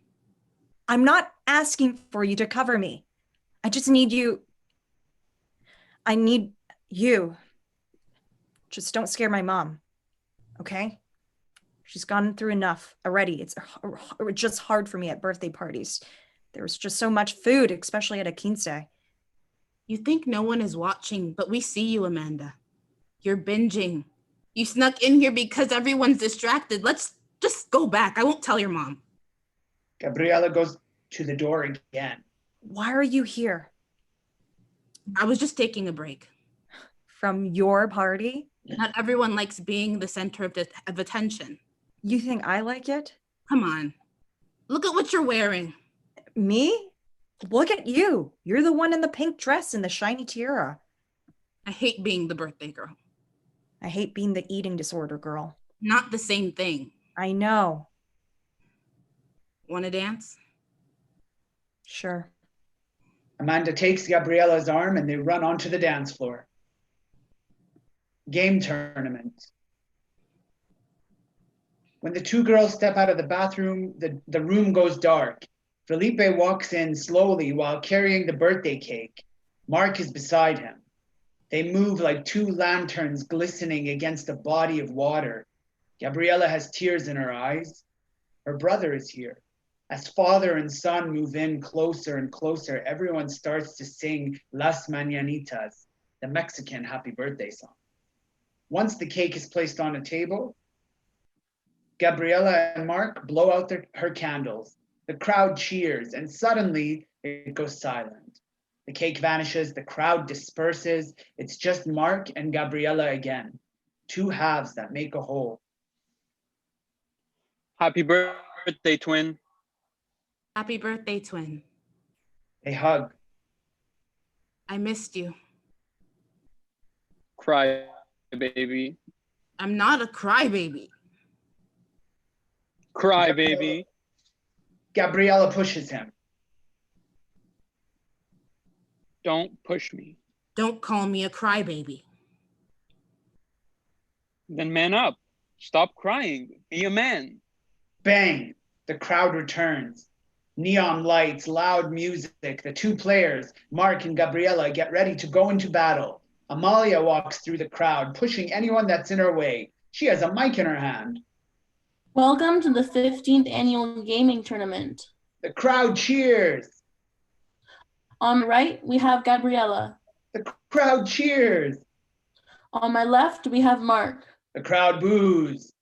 I'm not asking for you to cover me. I just need you. I need you. Just don't scare my mom. Okay? She's gone through enough already. It's just hard for me at birthday parties. There was just so much food, especially at a quince. You think no one is watching, but we see you, Amanda. You're binging. You snuck in here because everyone's distracted. Let's just go back. I won't tell your mom. Gabriella goes to the door again. Why are you here? I was just taking a break. From your party? Not everyone likes being the center of attention. You think I like it? Come on. Look at what you're wearing. Me? Look at you. You're the one in the pink dress and the shiny tiara. I hate being the birthday girl. I hate being the eating disorder girl. Not the same thing. I know. Want to dance? Sure. Amanda takes Gabriella's arm and they run onto the dance floor. Game tournament. When the two girls step out of the bathroom, the room goes dark. Felipe walks in slowly while carrying the birthday cake. Mark is beside him. They move like two lanterns glistening against a body of water. Gabriella has tears in her eyes. Her brother is here. As father and son move in closer and closer, everyone starts to sing Las Mañanitas, the Mexican happy birthday song. Once the cake is placed on a table, Gabriella and Mark blow out her candles. The crowd cheers, and suddenly it goes silent. The cake vanishes, the crowd disperses. It's just Mark and Gabriella again, two halves that make a whole. Happy birthday, twin. Happy birthday, twin. They hug. I missed you. Cry, baby. I'm not a crybaby. Cry, baby. Gabriella pushes him. Don't push me. Don't call me a crybaby. Then man up. Stop crying. Be a man. Bang! The crowd returns. Neon lights, loud music. The two players, Mark and Gabriella, get ready to go into battle. Amalia walks through the crowd, pushing anyone that's in her way. She has a mic in her hand. Welcome to the 15th annual gaming tournament. The crowd cheers. On my right, we have Gabriella. The crowd cheers. On my left, we have Mark. The crowd boos.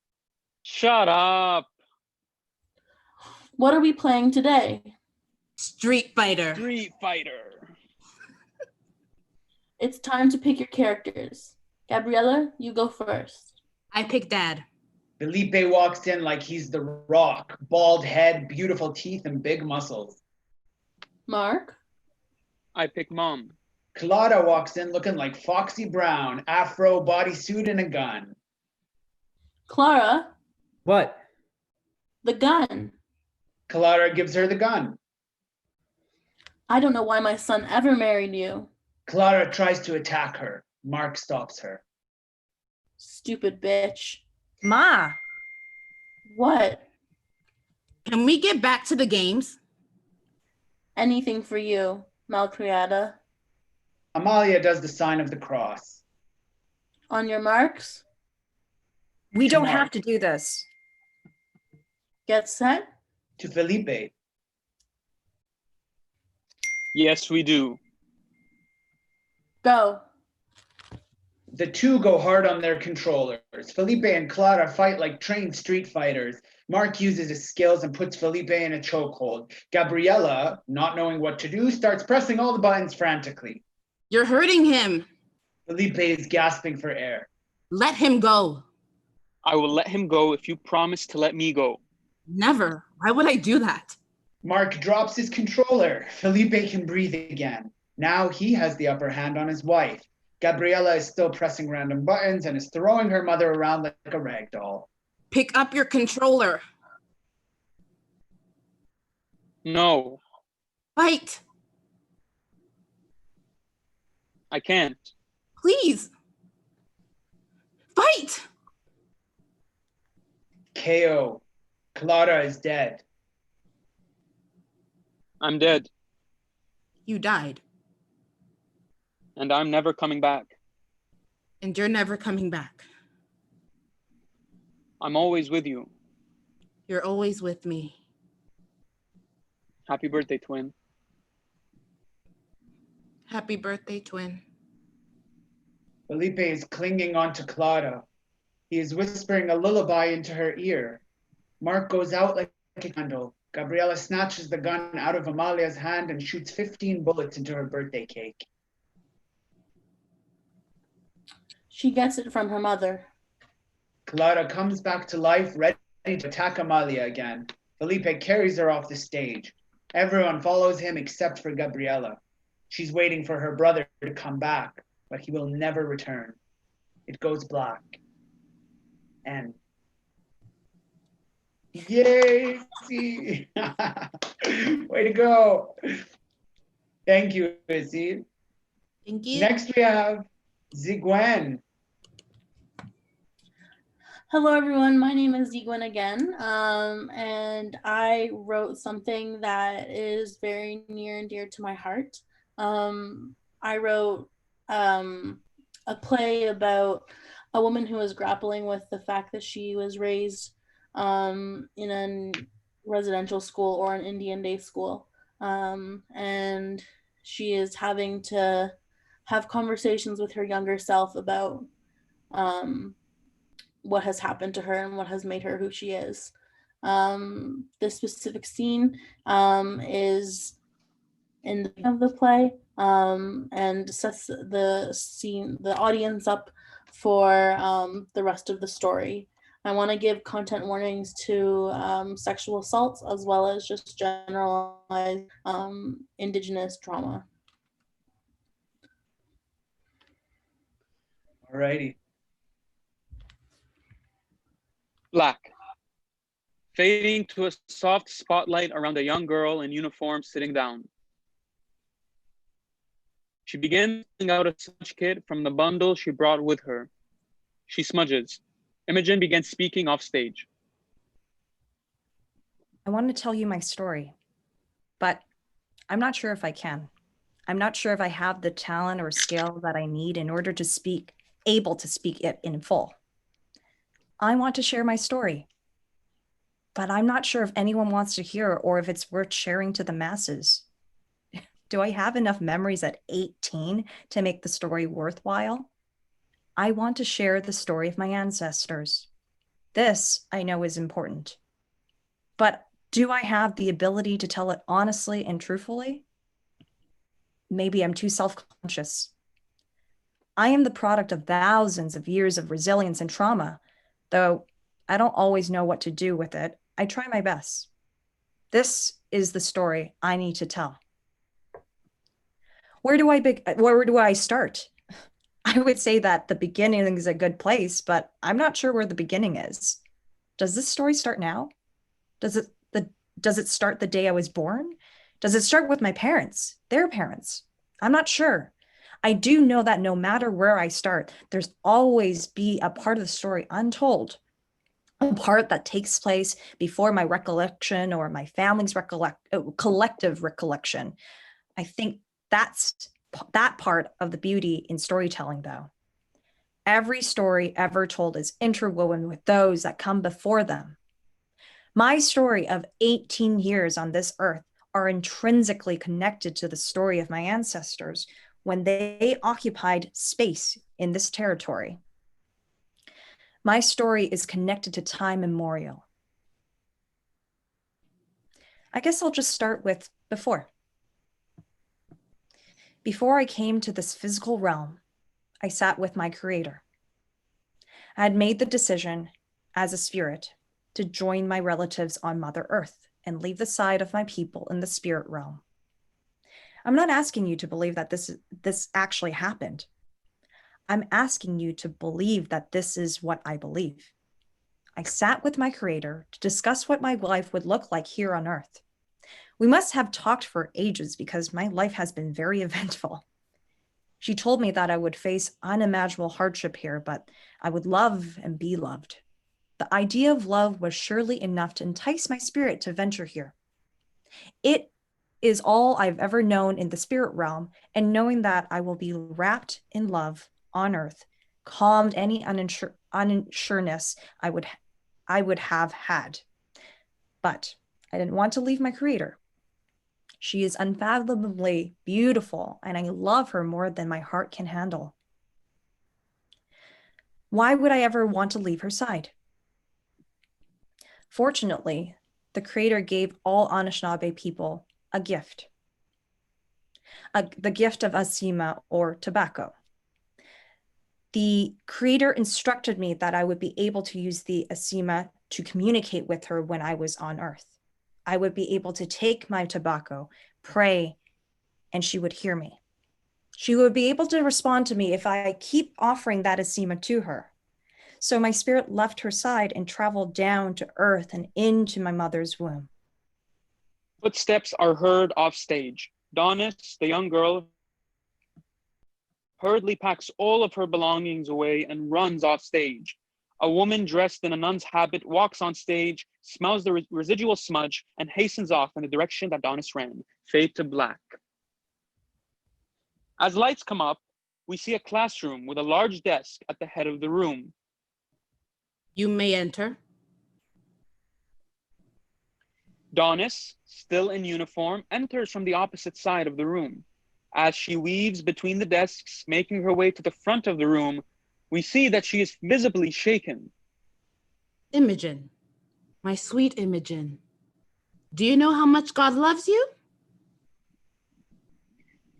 Shut up. What are we playing today? Street Fighter. Street Fighter. It's time to pick your characters. Gabriella, you go first. I pick Dad. Felipe walks in like he's the Rock. Bald head, beautiful teeth, and big muscles. Mark? I pick Mom. Clara walks in looking like Foxy Brown, afro, bodysuit, and a gun. Clara? What? The gun. Clara gives her the gun. I don't know why my son ever married you. Clara tries to attack her. Mark stops her. Stupid bitch. Ma, What? Can we get back to the games? Anything for you, Malcriada. Amalia does the sign of the cross. On your marks, we don't Mark. have to do this. get set. To Felipe. Yes, we do. Go. The two go hard on their controllers. Felipe and Clara fight like trained street fighters. Mark uses his skills and puts Felipe in a chokehold. Gabriella, not knowing what to do, starts pressing all the buttons frantically. You're hurting him. Felipe is gasping for air. Let him go. I will let him go if you promise to let me go. Never. Why would I do that? Mark drops his controller. Felipe can breathe again. Now he has the upper hand on his wife. Gabriella is still pressing random buttons and is throwing her mother around like a rag doll. Pick up your controller. No, Fight. I can't. Please. Fight. KO. Clara is dead. I'm dead, You died. and I'm never coming back. And you're never coming back. I'm always with you. You're always with me. Happy birthday, twin. Happy birthday, twin. Felipe is clinging onto Clara. He is whispering a lullaby into her ear. Mark goes out like a candle. Gabriella snatches the gun out of Amalia's hand and shoots 15 bullets into her birthday cake. She gets it from her mother. Clara comes back to life, ready to attack Amalia again. Felipe carries her off the stage. Everyone follows him except for Gabriella. She's waiting for her brother to come back, but he will never return. It goes black. And yay! See, way to go! Thank you, Izzy. Thank you. Next we have Zigwen. Hello, everyone. My name is Zegwin again, and I wrote something that is very near and dear to my heart. I wrote a play about a woman who was grappling with the fact that she was raised in a residential school or an Indian day school, and she is having to have conversations with her younger self about what has happened to her and what has made her who she is. This specific scene is in the beginning of the play and sets the audience up for the rest of the story. I want to give content warnings to sexual assaults as well as just generalized Indigenous trauma. Alrighty. Black. Fading to a soft spotlight around a young girl in uniform sitting down. She begins pulling out a smudge kit from the bundle she brought with her. She smudges. Imogen begins speaking off stage. I want to tell you my story, but I'm not sure if I can. I'm not sure if I have the talent or skill that I need in order to able to speak it in full. I want to share my story, but I'm not sure if anyone wants to hear or if it's worth sharing to the masses. Do I have enough memories at 18 to make the story worthwhile? I want to share the story of my ancestors. This, I know, is important. But do I have the ability to tell it honestly and truthfully? Maybe I'm too self-conscious. I am the product of thousands of years of resilience and trauma. Though I don't always know what to do with it, I try my best. This is the story I need to tell. Where do I start? I would say that the beginning is a good place, but I'm not sure where the beginning is. Does this story start now? Does it start the day I was born? Does it start with my parents, their parents? I'm not sure. I do know that no matter where I start, there's always be a part of the story untold, a part that takes place before my recollection or my family's collective recollection. I think that's that part of the beauty in storytelling, though. Every story ever told is interwoven with those that come before them. My story of 18 years on this earth are intrinsically connected to the story of my ancestors when they occupied space in this territory. My story is connected to time memorial. I guess I'll just start with before. Before I came to this physical realm, I sat with my creator. I had made the decision as a spirit to join my relatives on Mother Earth and leave the side of my people in the spirit realm. I'm not asking you to believe that this actually happened. I'm asking you to believe that this is what I believe. I sat with my creator to discuss what my life would look like here on Earth. We must have talked for ages because my life has been very eventful. She told me that I would face unimaginable hardship here, but I would love and be loved. The idea of love was surely enough to entice my spirit to venture here. It is all I've ever known in the spirit realm, and knowing that I will be wrapped in love on earth calmed any unsureness I would have had. But I didn't want to leave my creator. She is unfathomably beautiful, and I love her more than my heart can handle. Why would I ever want to leave her side? Fortunately, the Creator gave all Anishinaabe people a gift, the gift of asima, or tobacco. The Creator instructed me that I would be able to use the asima to communicate with her when I was on Earth. I would be able to take my tobacco, pray, and she would hear me. She would be able to respond to me if I keep offering that asima to her. So my spirit left her side and traveled down to earth and into my mother's womb. Footsteps are heard off stage. Donis, the young girl, hurriedly packs all of her belongings away and runs off stage. A woman dressed in a nun's habit walks on stage, smells the residual smudge, and hastens off in the direction that Donis ran. Fade to black. As lights come up, we see a classroom with a large desk at the head of the room. You may enter. Donis, still in uniform, enters from the opposite side of the room. As she weaves between the desks, making her way to the front of the room, we see that she is visibly shaken. Imogen, my sweet Imogen, do you know how much God loves you?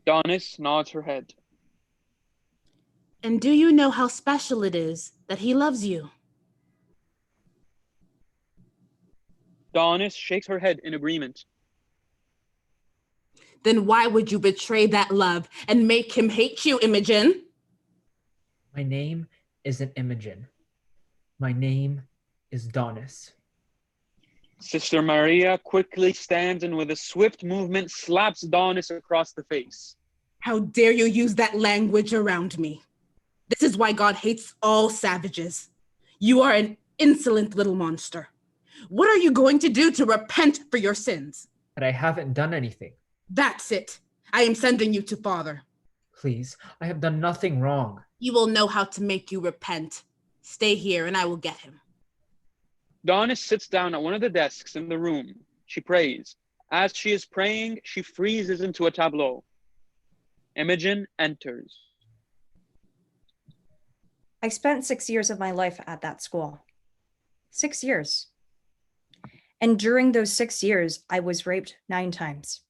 Donis nods her head. And do you know how special it is that he loves you? Donis shakes her head in agreement. Then why would you betray that love and make him hate you, Imogen? My name isn't Imogen. My name is Donis. Sister Maria quickly stands and with a swift movement slaps Donis across the face. How dare you use that language around me? This is why God hates all savages. You are an insolent little monster. What are you going to do to repent for your sins? But I haven't done anything. That's it. I am sending you to Father. Please, I have done nothing wrong. He will know how to make you repent. Stay here and I will get him. Donis sits down at one of the desks in the room. She prays. As she is praying, she freezes into a tableau. Imogen enters. I spent 6 years of my life at that school. 6 years. And during those 6 years, I was raped 9 times.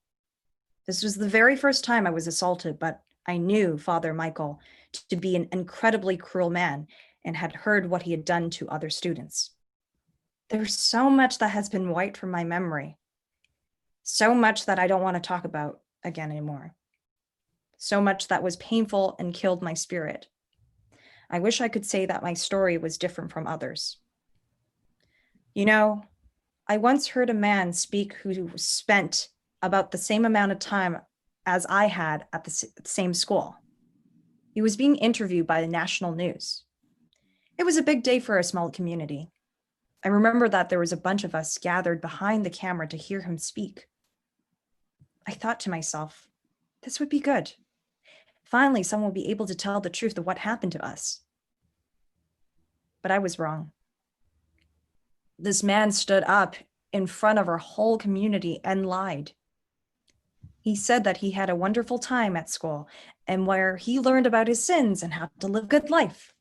This was the very first time I was assaulted, but I knew Father Michael to be an incredibly cruel man and had heard what he had done to other students. There's so much that has been wiped from my memory. So much that I don't want to talk about again anymore. So much that was painful and killed my spirit. I wish I could say that my story was different from others. You know, I once heard a man speak who spent about the same amount of time as I had at the same school. He was being interviewed by the national news. It was a big day for a small community. I remember that there was a bunch of us gathered behind the camera to hear him speak. I thought to myself, this would be good. Finally, someone will be able to tell the truth of what happened to us. But I was wrong. This man stood up in front of our whole community and lied. He said that he had a wonderful time at school and where he learned about his sins and how to live a good life.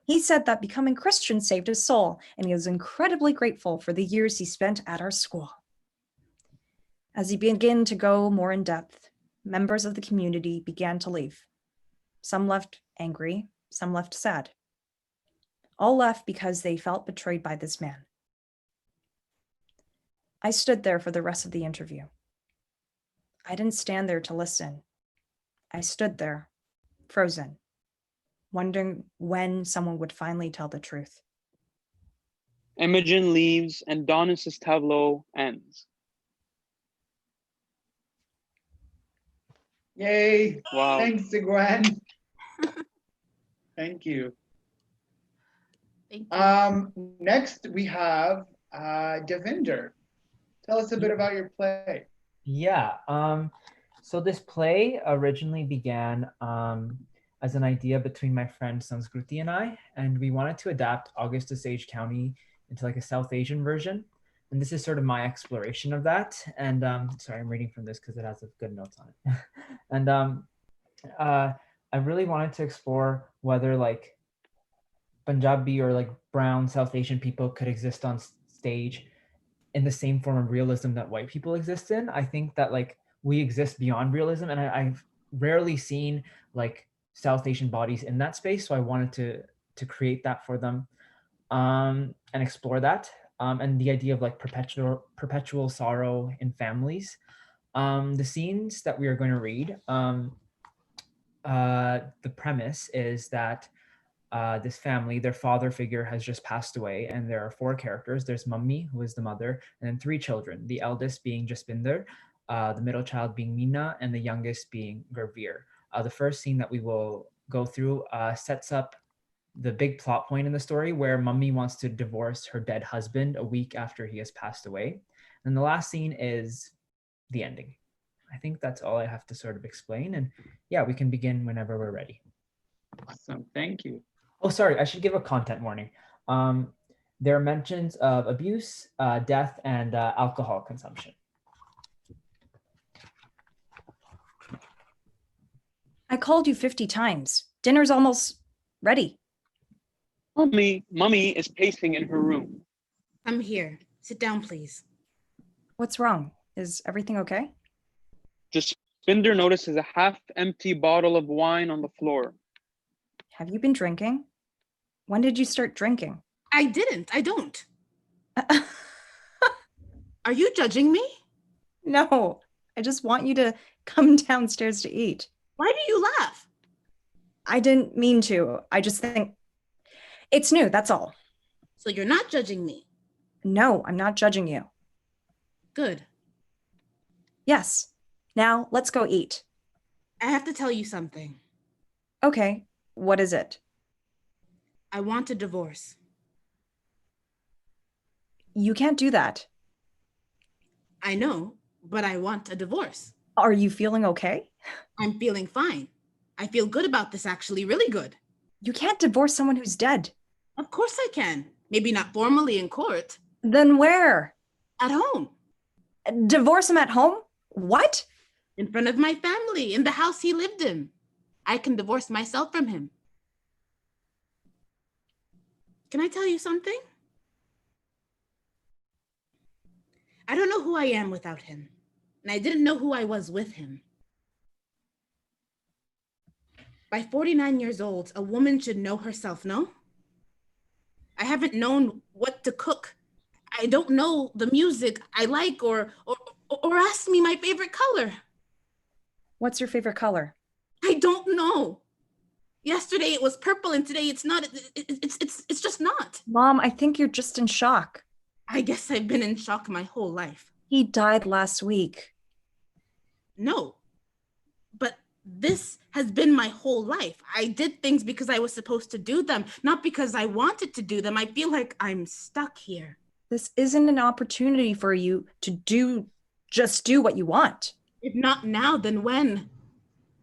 He said that becoming Christian saved his soul, and he was incredibly grateful for the years he spent at our school. As he began to go more in depth, members of the community began to leave. Some left angry, some left sad. All left because they felt betrayed by this man. I stood there for the rest of the interview. I didn't stand there to listen. I stood there, frozen, wondering when someone would finally tell the truth. Imogen leaves and Donis's tableau ends. Yay! Wow. Thanks, Gwen. Thank you. Thank you. Next we have Devinder. Tell us a bit about your play. Yeah. So this play originally began as an idea between my friend Sanskruti and we wanted to adapt August Osage County into like a South Asian version. And this is sort of my exploration of that. And sorry, I'm reading from this because it has a good notes on it. And I really wanted to explore whether like Punjabi or like brown South Asian people could exist on stage in the same form of realism that white people exist in. I think that like we exist beyond realism, and I've rarely seen like South Asian bodies in that space. So I wanted to create that for them and explore that. And the idea of like perpetual sorrow in families. The scenes that we are going to read, the premise is that this family, their father figure has just passed away, and there are 4 characters. There's Mummy, who is the mother, and then 3 children, the eldest being Jaspinder, the middle child being Meena, and the youngest being Gurveer. The first scene that we will go through sets up the big plot point in the story where Mummy wants to divorce her dead husband a week after he has passed away. And the last scene is the ending. I think that's all I have to sort of explain. And yeah, we can begin whenever we're ready. Awesome, thank you. Oh, sorry, I should give a content warning. There are mentions of abuse, death, and alcohol consumption. I called you 50 times. Dinner's almost ready. Mummy is pacing in her room. I'm here. Sit down, please. What's wrong? Is everything okay? Jaspinder notices a half-empty bottle of wine on the floor. Have you been drinking? When did you start drinking? I didn't. I don't. Are you judging me? No, I just want you to come downstairs to eat. Why do you laugh? I didn't mean to. I just think it's new, that's all. So you're not judging me? No, I'm not judging you. Good. Yes. Now let's go eat. I have to tell you something. Okay, what is it? I want a divorce. You can't do that. I know, but I want a divorce. Are you feeling okay? I'm feeling fine. I feel good about this, actually, really good. You can't divorce someone who's dead. Of course I can. Maybe not formally in court. Then where? At home. Divorce him at home? What? In front of my family, in the house he lived in. I can divorce myself from him. Can I tell you something? I don't know who I am without him, and I didn't know who I was with him. By 49 years old, a woman should know herself, no? I haven't known what to cook. I don't know the music I like or ask me my favorite color. What's your favorite color? I don't know. Yesterday it was purple and today it's not. It's just not. Mom, I think you're just in shock. I guess I've been in shock my whole life. He died last week. No, but this has been my whole life. I did things because I was supposed to do them, not because I wanted to do them. I feel like I'm stuck here. This isn't an opportunity for you to just do what you want. If not now, then when?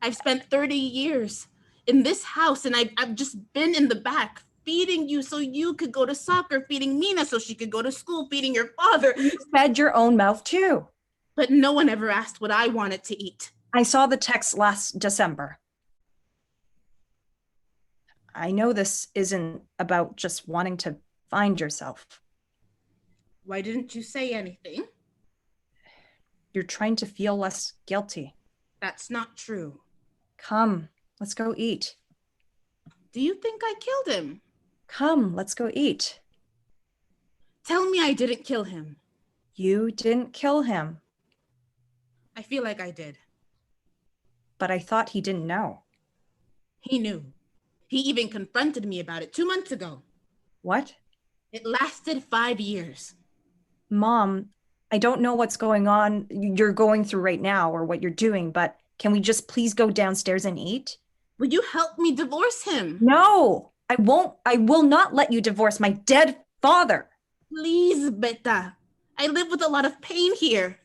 I've spent 30 years in this house and I've just been in the back feeding you so you could go to soccer, feeding Mina so she could go to school, feeding your father. You fed your own mouth too. But no one ever asked what I wanted to eat. I saw the text last December. I know this isn't about just wanting to find yourself. Why didn't you say anything? You're trying to feel less guilty. That's not true. Come, let's go eat. Do you think I killed him? Come, let's go eat. Tell me I didn't kill him. You didn't kill him, I feel like I did. but I thought he didn't know. He knew. He even confronted me about it 2 months ago. What? It lasted 5 years. Mom, I don't know what's going on, you're going through right now or what you're doing, but can we just please go downstairs and eat? Will you help me divorce him? No, I won't. I will not let you divorce my dead father. Please, Beta. I live with a lot of pain here.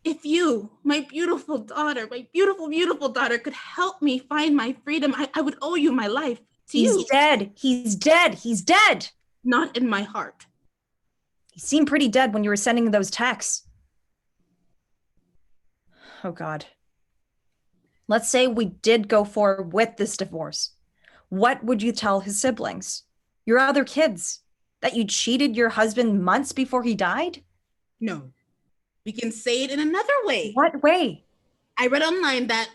If you, my beautiful daughter, my beautiful, beautiful daughter, could help me find my freedom, I would owe you my life. To He's you. dead. He's dead. He's dead. Not in my heart. He seemed pretty dead when you were sending those texts. Oh, God. Let's say we did go forward with this divorce. What would you tell his siblings? Your other kids? That you cheated your husband months before he died? No. We can say it in another way. What way? I read online that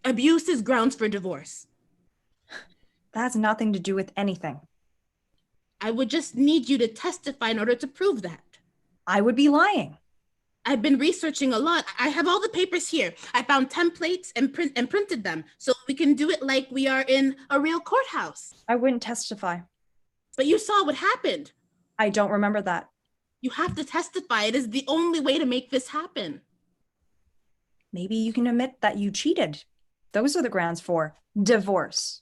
abuse is grounds for divorce. That has nothing to do with anything. I would just need you to testify in order to prove that. I would be lying. I've been researching a lot. I have all the papers here. I found templates and printed them so we can do it like we are in a real courthouse. I wouldn't testify. But you saw what happened. I don't remember that. You have to testify. It is the only way to make this happen. Maybe you can admit that you cheated. Those are the grounds for divorce.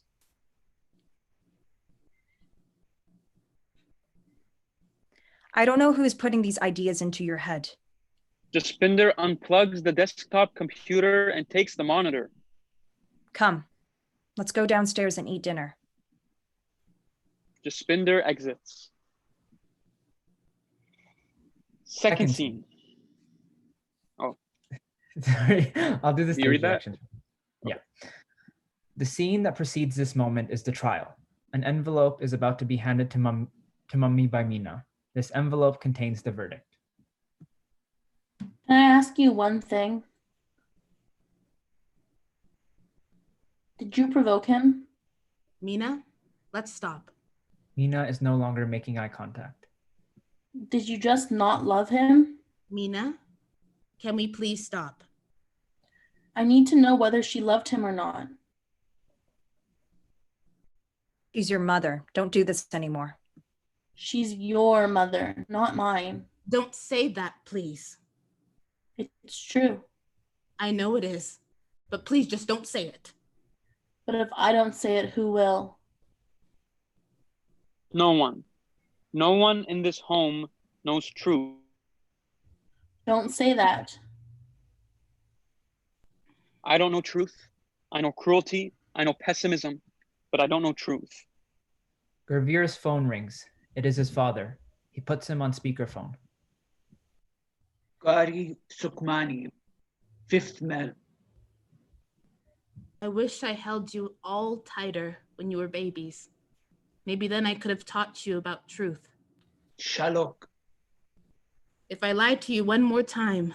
I don't know who's putting these ideas into your head. Jaspinder unplugs the desktop computer and takes the monitor. Come, let's go downstairs and eat dinner. Jaspinder exits. Second Second scene. Sorry, I'll do this. You read that? directions. Yeah. The scene that precedes this moment is the trial. An envelope is about to be handed to Mummy by Mina. This envelope contains the verdict. Can I ask you one thing? Did you provoke him? Mina, let's stop. Mina is no longer making eye contact. Did you just not love him? Mina, can we please stop? I need to know whether she loved him or not. She's your mother. Don't do this anymore. She's your mother, not mine. Don't say that, please. It's true. I know it is, but please just don't say it. But if I don't say it, who will? No one. No one in this home knows truth. Don't say that. I don't know truth. I know cruelty. I know pessimism, but I don't know truth. Gervier's phone rings. It is his father. He puts him on speakerphone. Gari Sukmani, fifth mel. I wish I held you all tighter when you were babies. Maybe then I could have taught you about truth. Shalok, If I lied to you one more time,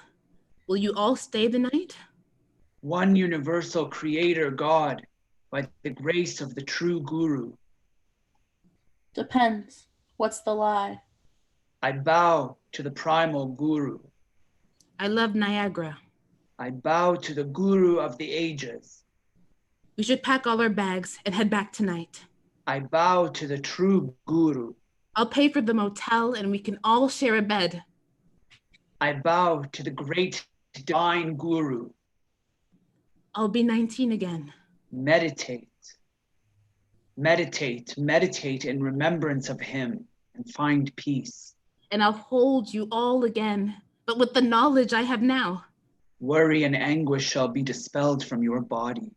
will you all stay the night? one universal creator God, by the grace of the true Guru. Depends. What's the lie? I bow to the primal Guru. I love Niagara. I bow to the Guru of the ages. We should pack all our bags and head back tonight. I bow to the true Guru. I'll pay for the motel and we can all share a bed. I bow to the great divine guru. I'll be 19 again. Meditate. Meditate, meditate in remembrance of him and find peace. And I'll hold you all again, but with the knowledge I have now. Worry and anguish shall be dispelled from your body.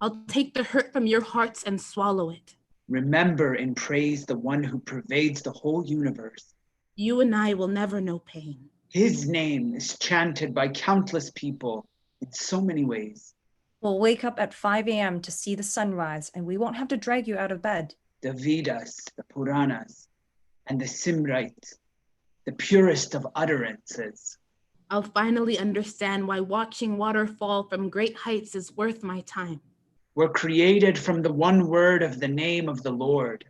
I'll take the hurt from your hearts and swallow it. Remember and praise the one who pervades the whole universe. You and I will never know pain. His name is chanted by countless people in so many ways. We'll wake up at 5 a.m. to see the sunrise, and we won't have to drag you out of bed. The Vedas, the Puranas, and the Simrites, the purest of utterances. I'll finally understand why watching water fall from great heights is worth my time. We're created from the one word of the name of the Lord.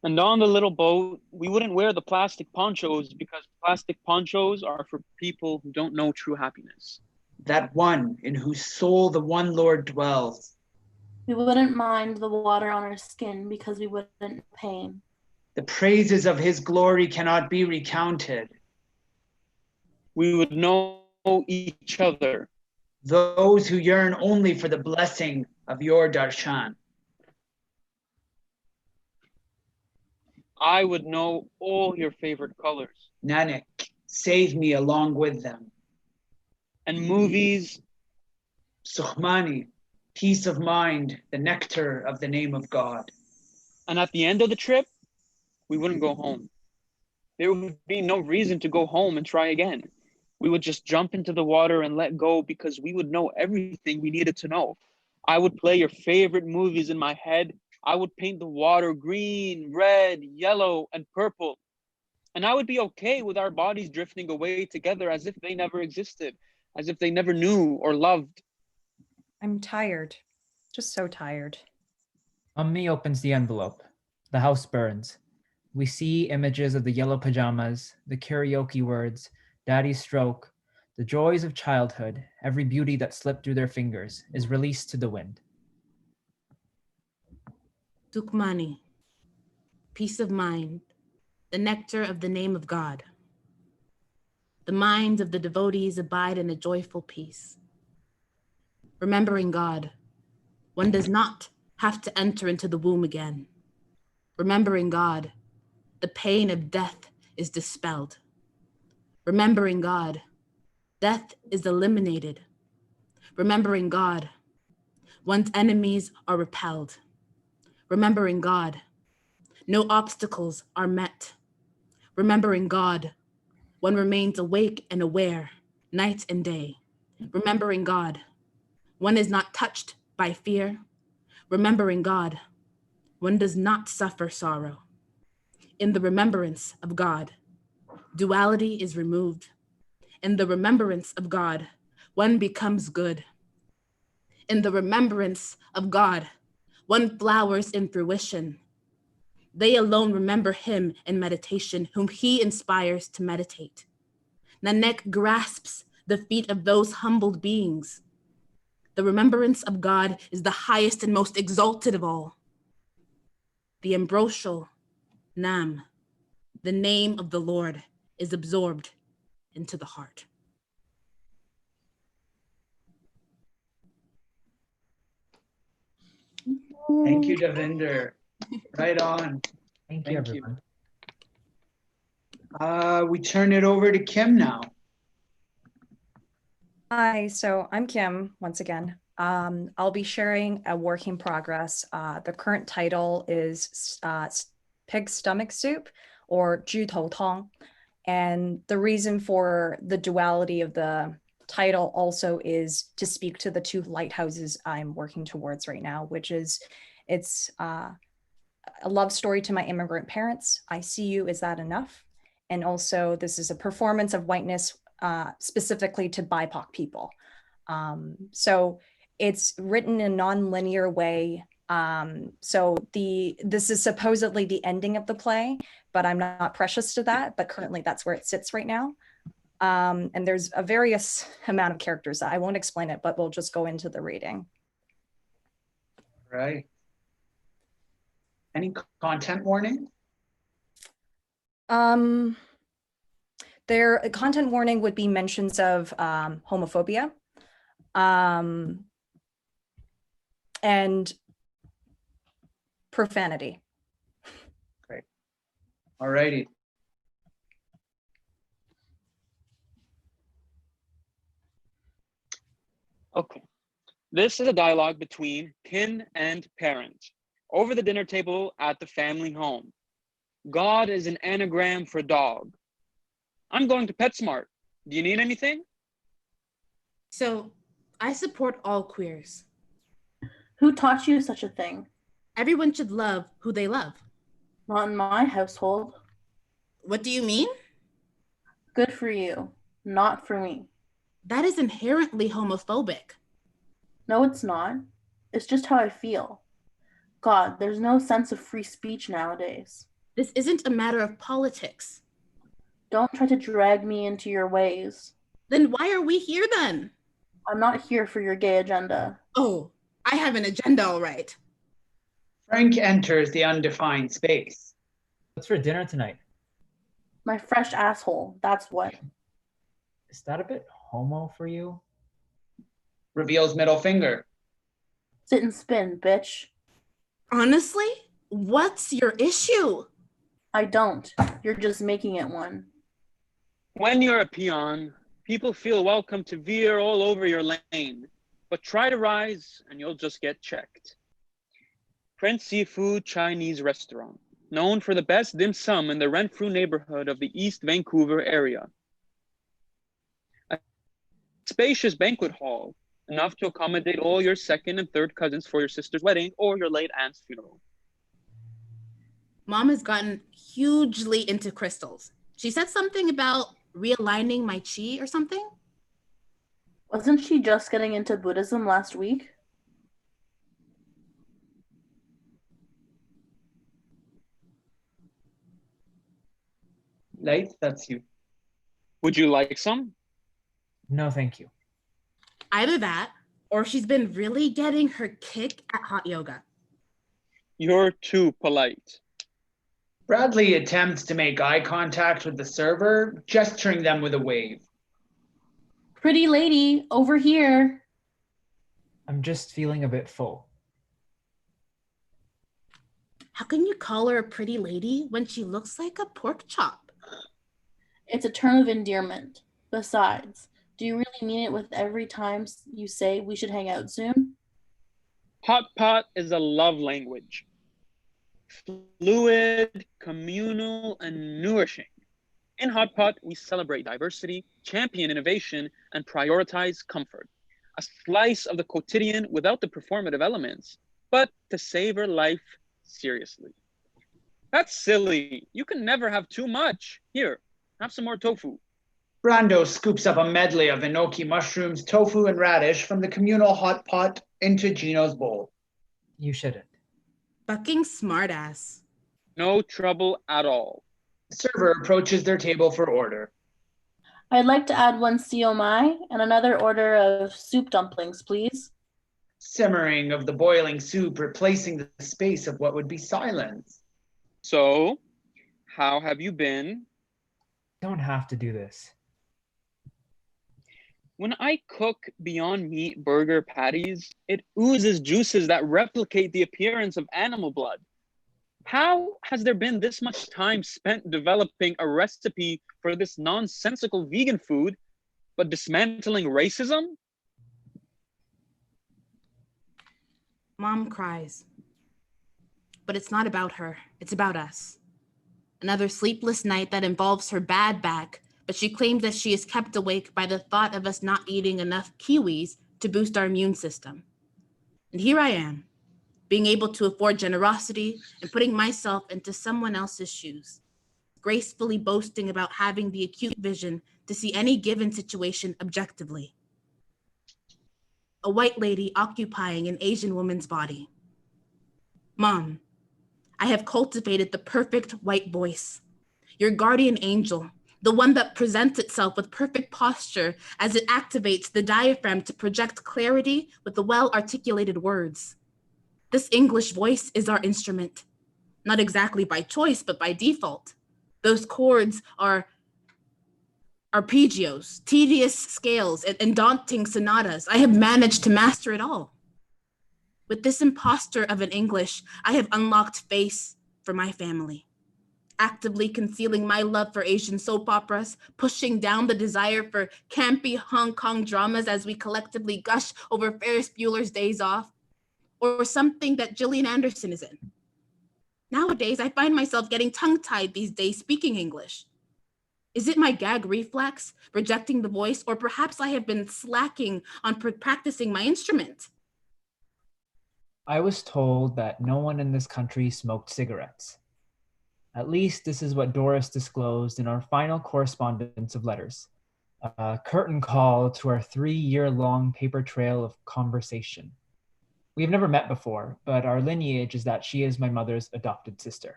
And on the little boat, we wouldn't wear the plastic ponchos because plastic ponchos are for people who don't know true happiness. That one in whose soul the one Lord dwells. We wouldn't mind the water on our skin because we wouldn't pain. The praises of his glory cannot be recounted. We would know each other. Those who yearn only for the blessing of your darshan. I would know all your favorite colors. Nanak, save me along with them. And movies. Sukhmani, peace of mind, the nectar of the name of God. And at the end of the trip, we wouldn't go home. There would be no reason to go home and try again. We would just jump into the water and let go because we would know everything we needed to know. I would play your favorite movies in my head. I would paint the water green, red, yellow, and purple. And I would be okay with our bodies drifting away together as if they never existed, as if they never knew or loved. I'm tired, just so tired. Mummy opens the envelope. The house burns. We see images of the yellow pajamas, the karaoke words, Daddy's stroke, the joys of childhood, every beauty that slipped through their fingers is released to the wind. Dukmani, peace of mind, the nectar of the name of God. The minds of the devotees abide in a joyful peace. Remembering God, one does not have to enter into the womb again. Remembering God, the pain of death is dispelled. Remembering God, death is eliminated. Remembering God, one's enemies are repelled. Remembering God, no obstacles are met. Remembering God, one remains awake and aware, night and day. Remembering God, one is not touched by fear. Remembering God, one does not suffer sorrow. In the remembrance of God, duality is removed. In the remembrance of God, one becomes good. In the remembrance of God, one flowers in fruition. They alone remember him in meditation, whom he inspires to meditate. Nanak grasps the feet of those humbled beings. The remembrance of God is the highest and most exalted of all. The ambrosial Nam, the name of the Lord, is absorbed into the heart. Thank you, Davinder. Right on. Thank you, Thank you. everyone. We turn it over to Kim now. Hi, so I'm Kim once again. I'll be sharing a work in progress. The current title is Pig Stomach Soup or 猪头汤. And the reason for the duality of the title also is to speak to the two lighthouses I'm working towards right now, which is it's a love story to my immigrant parents. I see you, is that enough? And also this is a performance of whiteness specifically to BIPOC people. So it's written in a non-linear way. So this is supposedly the ending of the play, but I'm not precious to that, but currently that's where it sits right now. And there's a various amount of characters. I won't explain it, but we'll just go into the reading. Right. Any content warning? Their content warning would be mentions of homophobia and profanity. Great. All righty. Okay. This is a dialogue between kin and parent over the dinner table at the family home. God is an anagram for dog. I'm going to PetSmart. Do you need anything? So I support all queers. Who taught you such a thing? Everyone should love who they love. Not in my household. What do you mean? Good for you. Not for me. That is inherently homophobic. No, it's not. It's just how I feel. God, there's no sense of free speech nowadays. This isn't a matter of politics. Don't try to drag me into your ways. Then why are we here then? I'm not here for your gay agenda. Oh, I have an agenda, all right. Frank enters the undefined space. What's for dinner tonight? My fresh asshole, that's what. Is that a bit homo for you? Reveals middle finger. Sit and spin, bitch. Honestly, what's your issue? I don't. You're just making it one. When you're a peon, people feel welcome to veer all over your lane, but try to rise and you'll just get checked. Prince Seafood Chinese restaurant, known for the best dim sum in the Renfrew neighborhood of the East Vancouver area. A spacious banquet hall, enough to accommodate all your second and third cousins for your sister's wedding or your late aunt's funeral. Mom has gotten hugely into crystals. She said something about realigning my chi or something. Wasn't she just getting into Buddhism last week? Light, that's you. Would you like some? No, thank you. Either that, or she's been really getting her kick at hot yoga. You're too polite. Bradley attempts to make eye contact with the server, gesturing them with a wave. Pretty lady, over here. I'm just feeling a bit full. How can you call her a pretty lady when she looks like a pork chop? It's a term of endearment. Besides, do you really mean it with every time you say we should hang out soon? Hot pot is a love language. Fluid, communal, and nourishing. In Hot Pot, we celebrate diversity, champion innovation, and prioritize comfort. A slice of the quotidian without the performative elements, but to savor life seriously. That's silly. You can never have too much. Here, have some more tofu. Brando scoops up a medley of enoki mushrooms, tofu, and radish from the communal hot pot into Gino's bowl. You shouldn't. Fucking smartass. No trouble at all. The server approaches their table for order. I'd like to add one siomai and another order of soup dumplings, please. Simmering of the boiling soup, replacing the space of what would be silence. So, how have you been? Don't have to do this. When I cook Beyond Meat burger patties, it oozes juices that replicate the appearance of animal blood. How has there been this much time spent developing a recipe for this nonsensical vegan food, but dismantling racism? Mom cries. But it's not about her, it's about us. Another sleepless night that involves her bad back, but she claims that she is kept awake by the thought of us not eating enough kiwis to boost our immune system. And here I am, being able to afford generosity and putting myself into someone else's shoes, gracefully boasting about having the acute vision to see any given situation objectively. A white lady occupying an Asian woman's body. Mom, I have cultivated the perfect white voice, your guardian angel, the one that presents itself with perfect posture as it activates the diaphragm to project clarity with the well-articulated words. This English voice is our instrument, not exactly by choice, but by default. Those chords are arpeggios, tedious scales, and daunting sonatas. I have managed to master it all. With this imposter of an English, I have unlocked face for my family, actively concealing my love for Asian soap operas, pushing down the desire for campy Hong Kong dramas as we collectively gush over Ferris Bueller's Days Off, or something that Gillian Anderson is in. Nowadays, I find myself getting tongue-tied these days speaking English. Is it my gag reflex, rejecting the voice, or perhaps I have been slacking on practicing my instrument? I was told that no one in this country smoked cigarettes. At least this is what Doris disclosed in our final correspondence of letters, a curtain call to our 3-year-long paper trail of conversation. We have never met before, but our lineage is that she is my mother's adopted sister.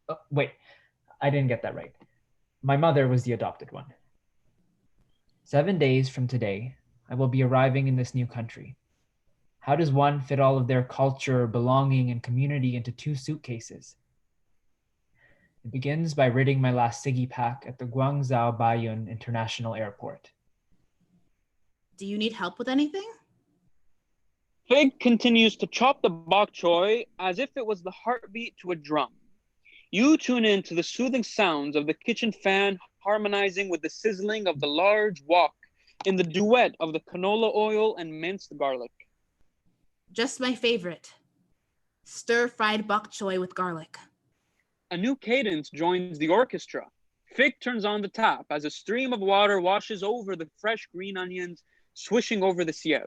Oh, wait, I didn't get that right. My mother was the adopted one. 7 days from today, I will be arriving in this new country. How does one fit all of their culture, belonging, and community into 2 suitcases? It begins by ridding my last ciggy pack at the Guangzhou Baiyun International Airport. Do you need help with anything? Fig continues to chop the bok choy as if it was the heartbeat to a drum. You tune in to the soothing sounds of the kitchen fan harmonizing with the sizzling of the large wok in the duet of the canola oil and minced garlic. Just my favorite. Stir-fried bok choy with garlic. A new cadence joins the orchestra. Fig turns on the tap as a stream of water washes over the fresh green onions, swishing over the siev.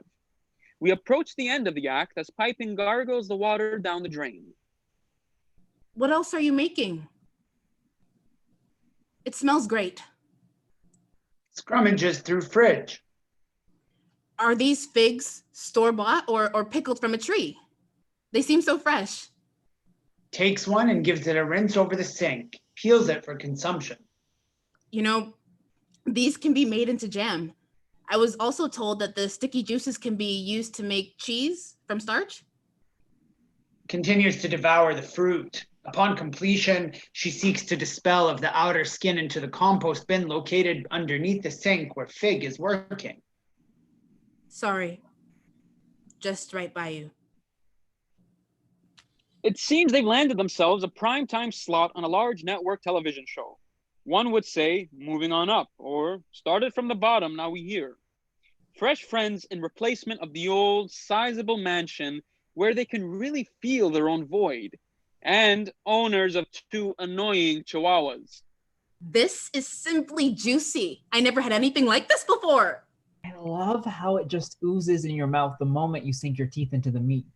We approach the end of the act as piping gargles the water down the drain. What else are you making? It smells great. Scrummages through fridge. Are these figs store-bought or pickled from a tree? They seem so fresh. Takes one and gives it a rinse over the sink. Peels it for consumption. You know, these can be made into jam. I was also told that the sticky juices can be used to make cheese from starch. Continues to devour the fruit. Upon completion, she seeks to dispel of the outer skin into the compost bin located underneath the sink where Fig is working. Sorry. Just right by you. It seems they've landed themselves a primetime slot on a large network television show. One would say, moving on up, or started from the bottom, now we hear. Fresh friends in replacement of the old, sizable mansion where they can really feel their own void, and owners of 2 annoying chihuahuas. This is simply juicy. I never had anything like this before. I love how it just oozes in your mouth the moment you sink your teeth into the meat.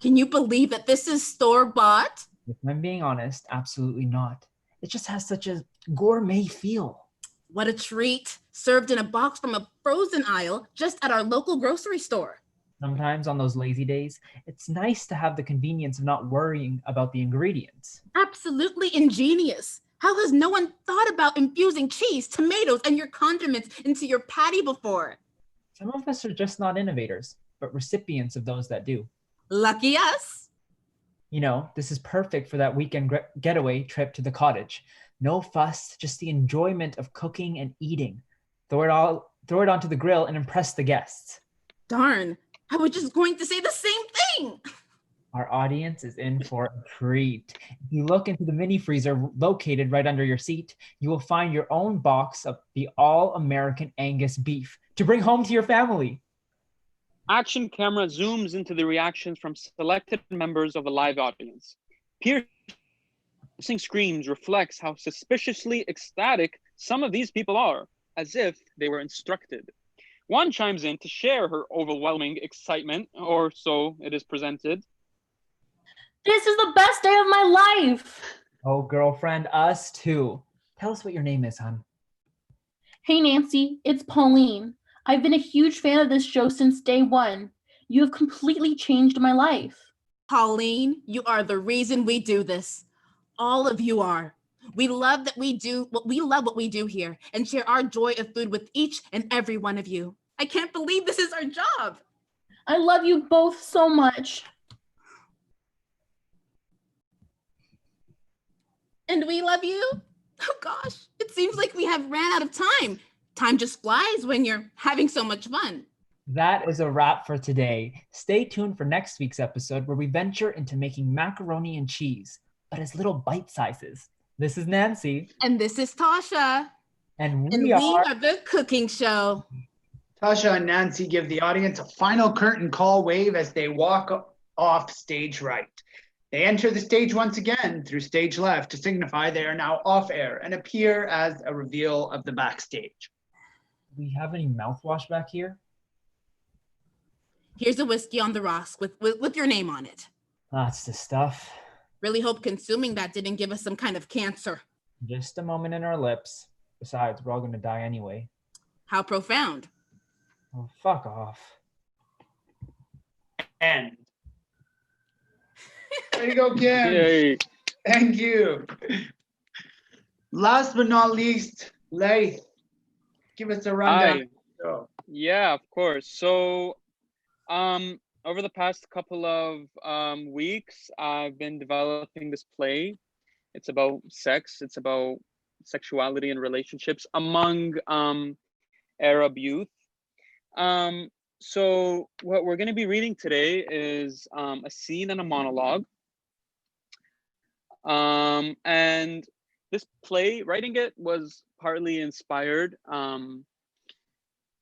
Can you believe that this is store-bought? If I'm being honest, absolutely not. It just has such a gourmet feel. What a treat. Served in a box from a frozen aisle just at our local grocery store. Sometimes on those lazy days, it's nice to have the convenience of not worrying about the ingredients. Absolutely ingenious. How has no one thought about infusing cheese, tomatoes, and your condiments into your patty before? Some of us are just not innovators, but recipients of those that do. Lucky us. You know, this is perfect for that weekend getaway trip to the cottage. No fuss, just the enjoyment of cooking and eating. Throw it onto the grill and impress the guests. Darn, I was just going to say the same thing. Our audience is in for a treat. If you look into the mini freezer located right under your seat, you will find your own box of the all-American Angus beef to bring home to your family. Action camera zooms into the reactions from selected members of the live audience. Piercing screams reflects how suspiciously ecstatic some of these people are, as if they were instructed. One chimes in to share her overwhelming excitement, or so it is presented. This is the best day of my life. Oh, girlfriend, us too. Tell us what your name is, hon. Hey, Nancy, it's Pauline. I've been a huge fan of this show since day one. You have completely changed my life. Pauline, you are the reason we do this. All of you are. We love what we do here and share our joy of food with each and every one of you. I can't believe this is our job. I love you both so much. And we love you. Oh gosh, it seems like we have ran out of time. Time just flies when you're having so much fun. That is a wrap for today. Stay tuned for next week's episode where we venture into making macaroni and cheese, but as little bite sizes. This is Nancy. And this is Tasha. And And we we are are the cooking show. Tasha and Nancy give the audience a final curtain call wave as they walk off stage right. They enter the stage once again through stage left to signify they are now off air and appear as a reveal of the backstage. Do we have any mouthwash back here? Here's a whiskey on the rocks with your name on it. That's the stuff. Really hope consuming that didn't give us some kind of cancer. Just a moment in our lips. Besides, we're all going to die anyway. How profound. Oh, fuck off. End. There you go, Kim. Yay. Thank you. Last but not least, Laith, give us a rundown. Hi. Yeah, of course. So, over the past couple of weeks, I've been developing this play. It's about sex. It's about sexuality and relationships among Arab youth. So what we're going to be reading today is a scene and a monologue. And this play, writing it was partly inspired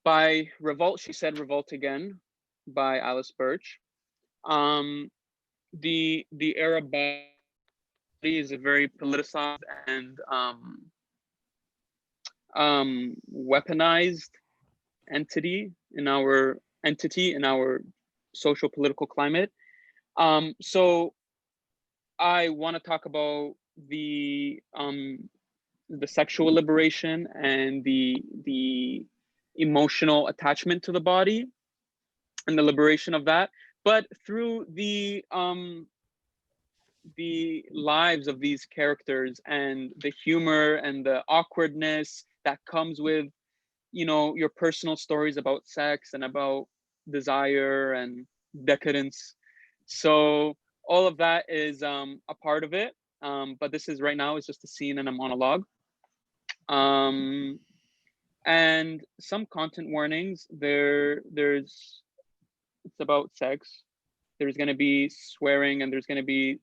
by Revolt. She said Revolt Again by Alice Birch. The Arab body is a very politicized and weaponized entity in our social political climate. So I want to talk about the sexual liberation and the emotional attachment to the body and the liberation of that, but through the lives of these characters and the humor and the awkwardness that comes with, you know, your personal stories about sex and about desire and decadence. So all of that is a part of it. But this is right now is just a scene and a monologue. And some content warnings. It's about sex. There's going to be swearing and there's going to be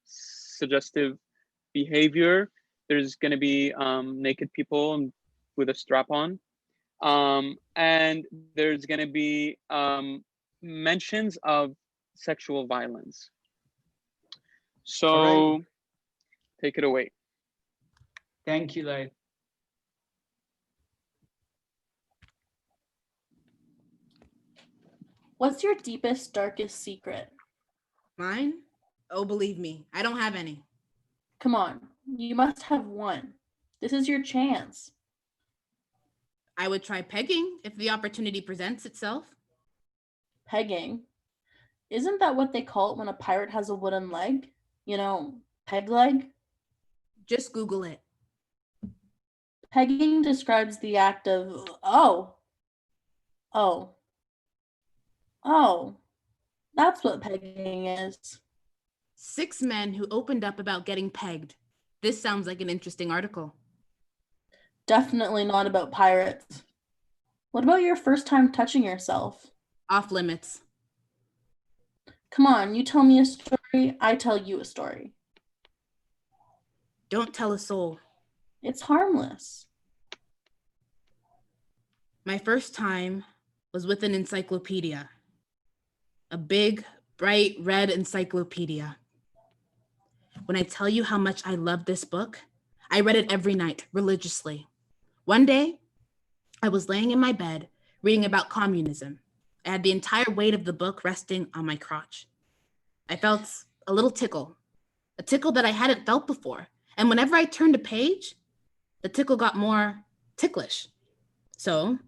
suggestive behavior. There's going to be naked people with a strap on. And there's going to be mentions of sexual violence. So take it away. Thank you, Laith. What's your deepest, darkest secret? Mine? Oh, believe me, I don't have any. Come on, you must have one. This is your chance. I would try pegging if the opportunity presents itself. Pegging? Isn't that what they call it when a pirate has a wooden leg? You know, peg leg? Just Google it. Pegging describes the act of, oh, that's what pegging is. 6 men who opened up about getting pegged. This sounds like an interesting article. Definitely not about pirates. What about your first time touching yourself? Off limits. Come on, you tell me a story, I tell you a story. Don't tell a soul. It's harmless. My first time was with an encyclopedia. A big, bright red encyclopedia. When I tell you how much I love this book, I read it every night, religiously. One day, I was laying in my bed, reading about communism. I had the entire weight of the book resting on my crotch. I felt a little tickle, a tickle that I hadn't felt before. And whenever I turned a page, the tickle got more ticklish. So,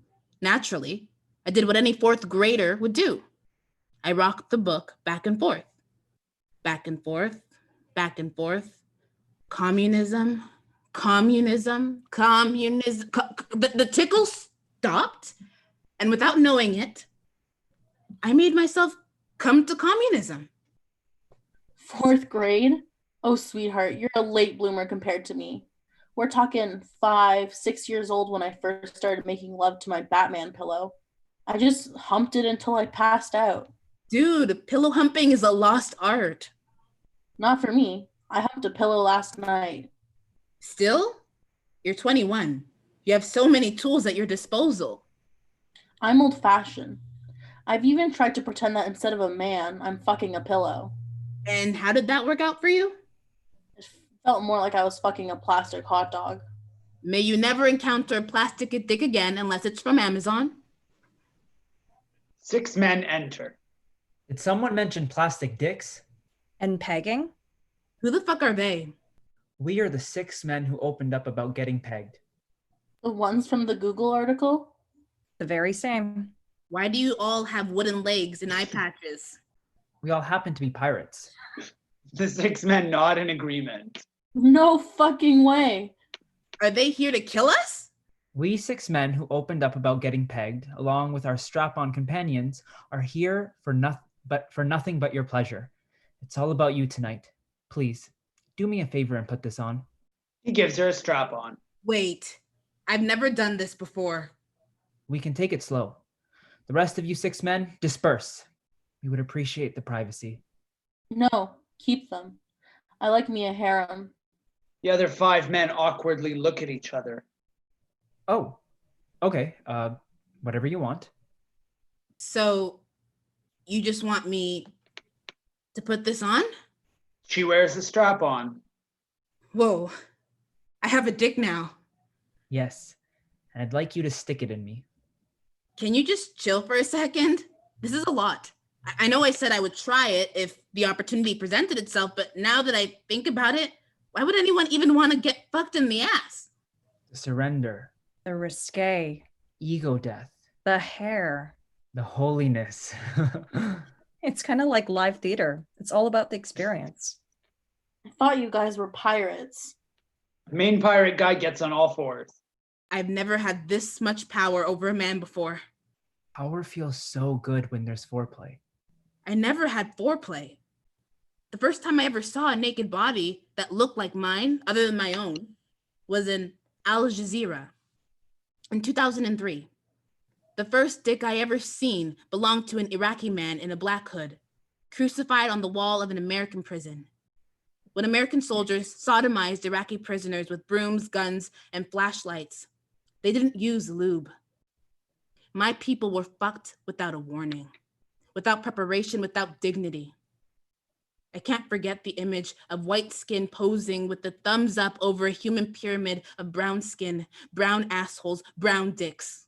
naturally, I did what any 4th grader would do. I rocked the book back and forth, back and forth, back and forth. Communism, communism, communism. The tickle stopped, and without knowing it, I made myself come to communism. 4th grade? Oh, sweetheart, you're a late bloomer compared to me. We're talking 5, 6 years old when I first started making love to my Batman pillow. I just humped it until I passed out. Dude, pillow humping is a lost art. Not for me. I humped a pillow last night. Still, you're 21. You have so many tools at your disposal. I'm old fashioned. I've even tried to pretend that instead of a man, I'm fucking a pillow. And how did that work out for you? It felt more like I was fucking a plastic hot dog. May you never encounter a plastic dick again unless it's from Amazon. 6 men enter. Did someone mention plastic dicks? And pegging? Who the fuck are they? We are the 6 men who opened up about getting pegged. The ones from the Google article? The very same. Why do you all have wooden legs and eye patches? We all happen to be pirates. The 6 men nod in agreement. No fucking way. Are they here to kill us? We 6 men who opened up about getting pegged, along with our strap-on companions, are here for nothing but your pleasure. It's all about you tonight. Please, do me a favor and put this on. He gives her a strap on. Wait, I've never done this before. We can take it slow. The rest of you 6 men, disperse. We would appreciate the privacy. No, keep them. I like me a harem. The other 5 men awkwardly look at each other. Oh, okay. Whatever you want. So, you just want me to put this on? She wears the strap on. Whoa, I have a dick now. Yes, and I'd like you to stick it in me. Can you just chill for a second? This is a lot. I know I said I would try it if the opportunity presented itself, but now that I think about it, why would anyone even want to get fucked in the ass? The surrender, The risque. ego death, The hair. the holiness. It's kind of like live theater. It's all about the experience. I thought you guys were pirates. The main pirate guy gets on all fours. I've never had this much power over a man before. Power feels so good when there's foreplay. I never had foreplay. The first time I ever saw a naked body that looked like mine, other than my own, was in Al Jazeera in 2003. The first dick I ever seen belonged to an Iraqi man in a black hood, crucified on the wall of an American prison. When American soldiers sodomized Iraqi prisoners with brooms, guns, and flashlights, they didn't use lube. My people were fucked without a warning, without preparation, without dignity. I can't forget the image of white skin posing with the thumbs up over a human pyramid of brown skin, brown assholes, brown dicks.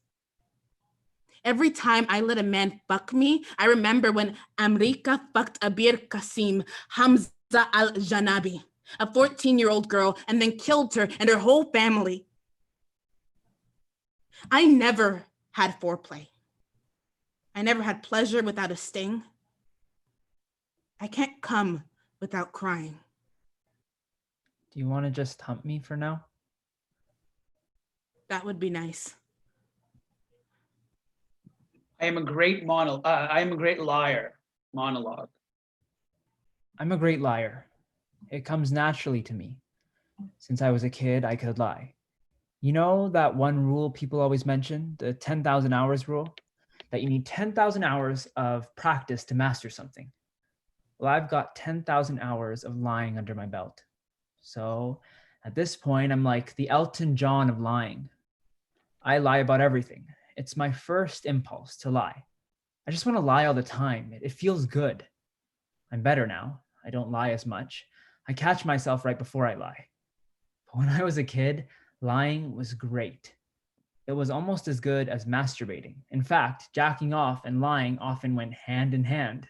Every time I let a man fuck me, I remember when Amrika fucked Abir Qasim Hamza al-Janabi, a 14-year-old girl, and then killed her and her whole family. I never had foreplay. I never had pleasure without a sting. I can't come without crying. Do you want to just hump me for now? That would be nice. I am a great liar. Monologue. I'm a great liar. It comes naturally to me. Since I was a kid, I could lie. You know that one rule people always mention, the 10,000 hours rule? That you need 10,000 hours of practice to master something. Well, I've got 10,000 hours of lying under my belt. So at this point, I'm like the Elton John of lying. I lie about everything. It's my first impulse to lie. I just want to lie all the time. It feels good. I'm better now. I don't lie as much. I catch myself right before I lie. But when I was a kid, lying was great. It was almost as good as masturbating. In fact, jacking off and lying often went hand in hand.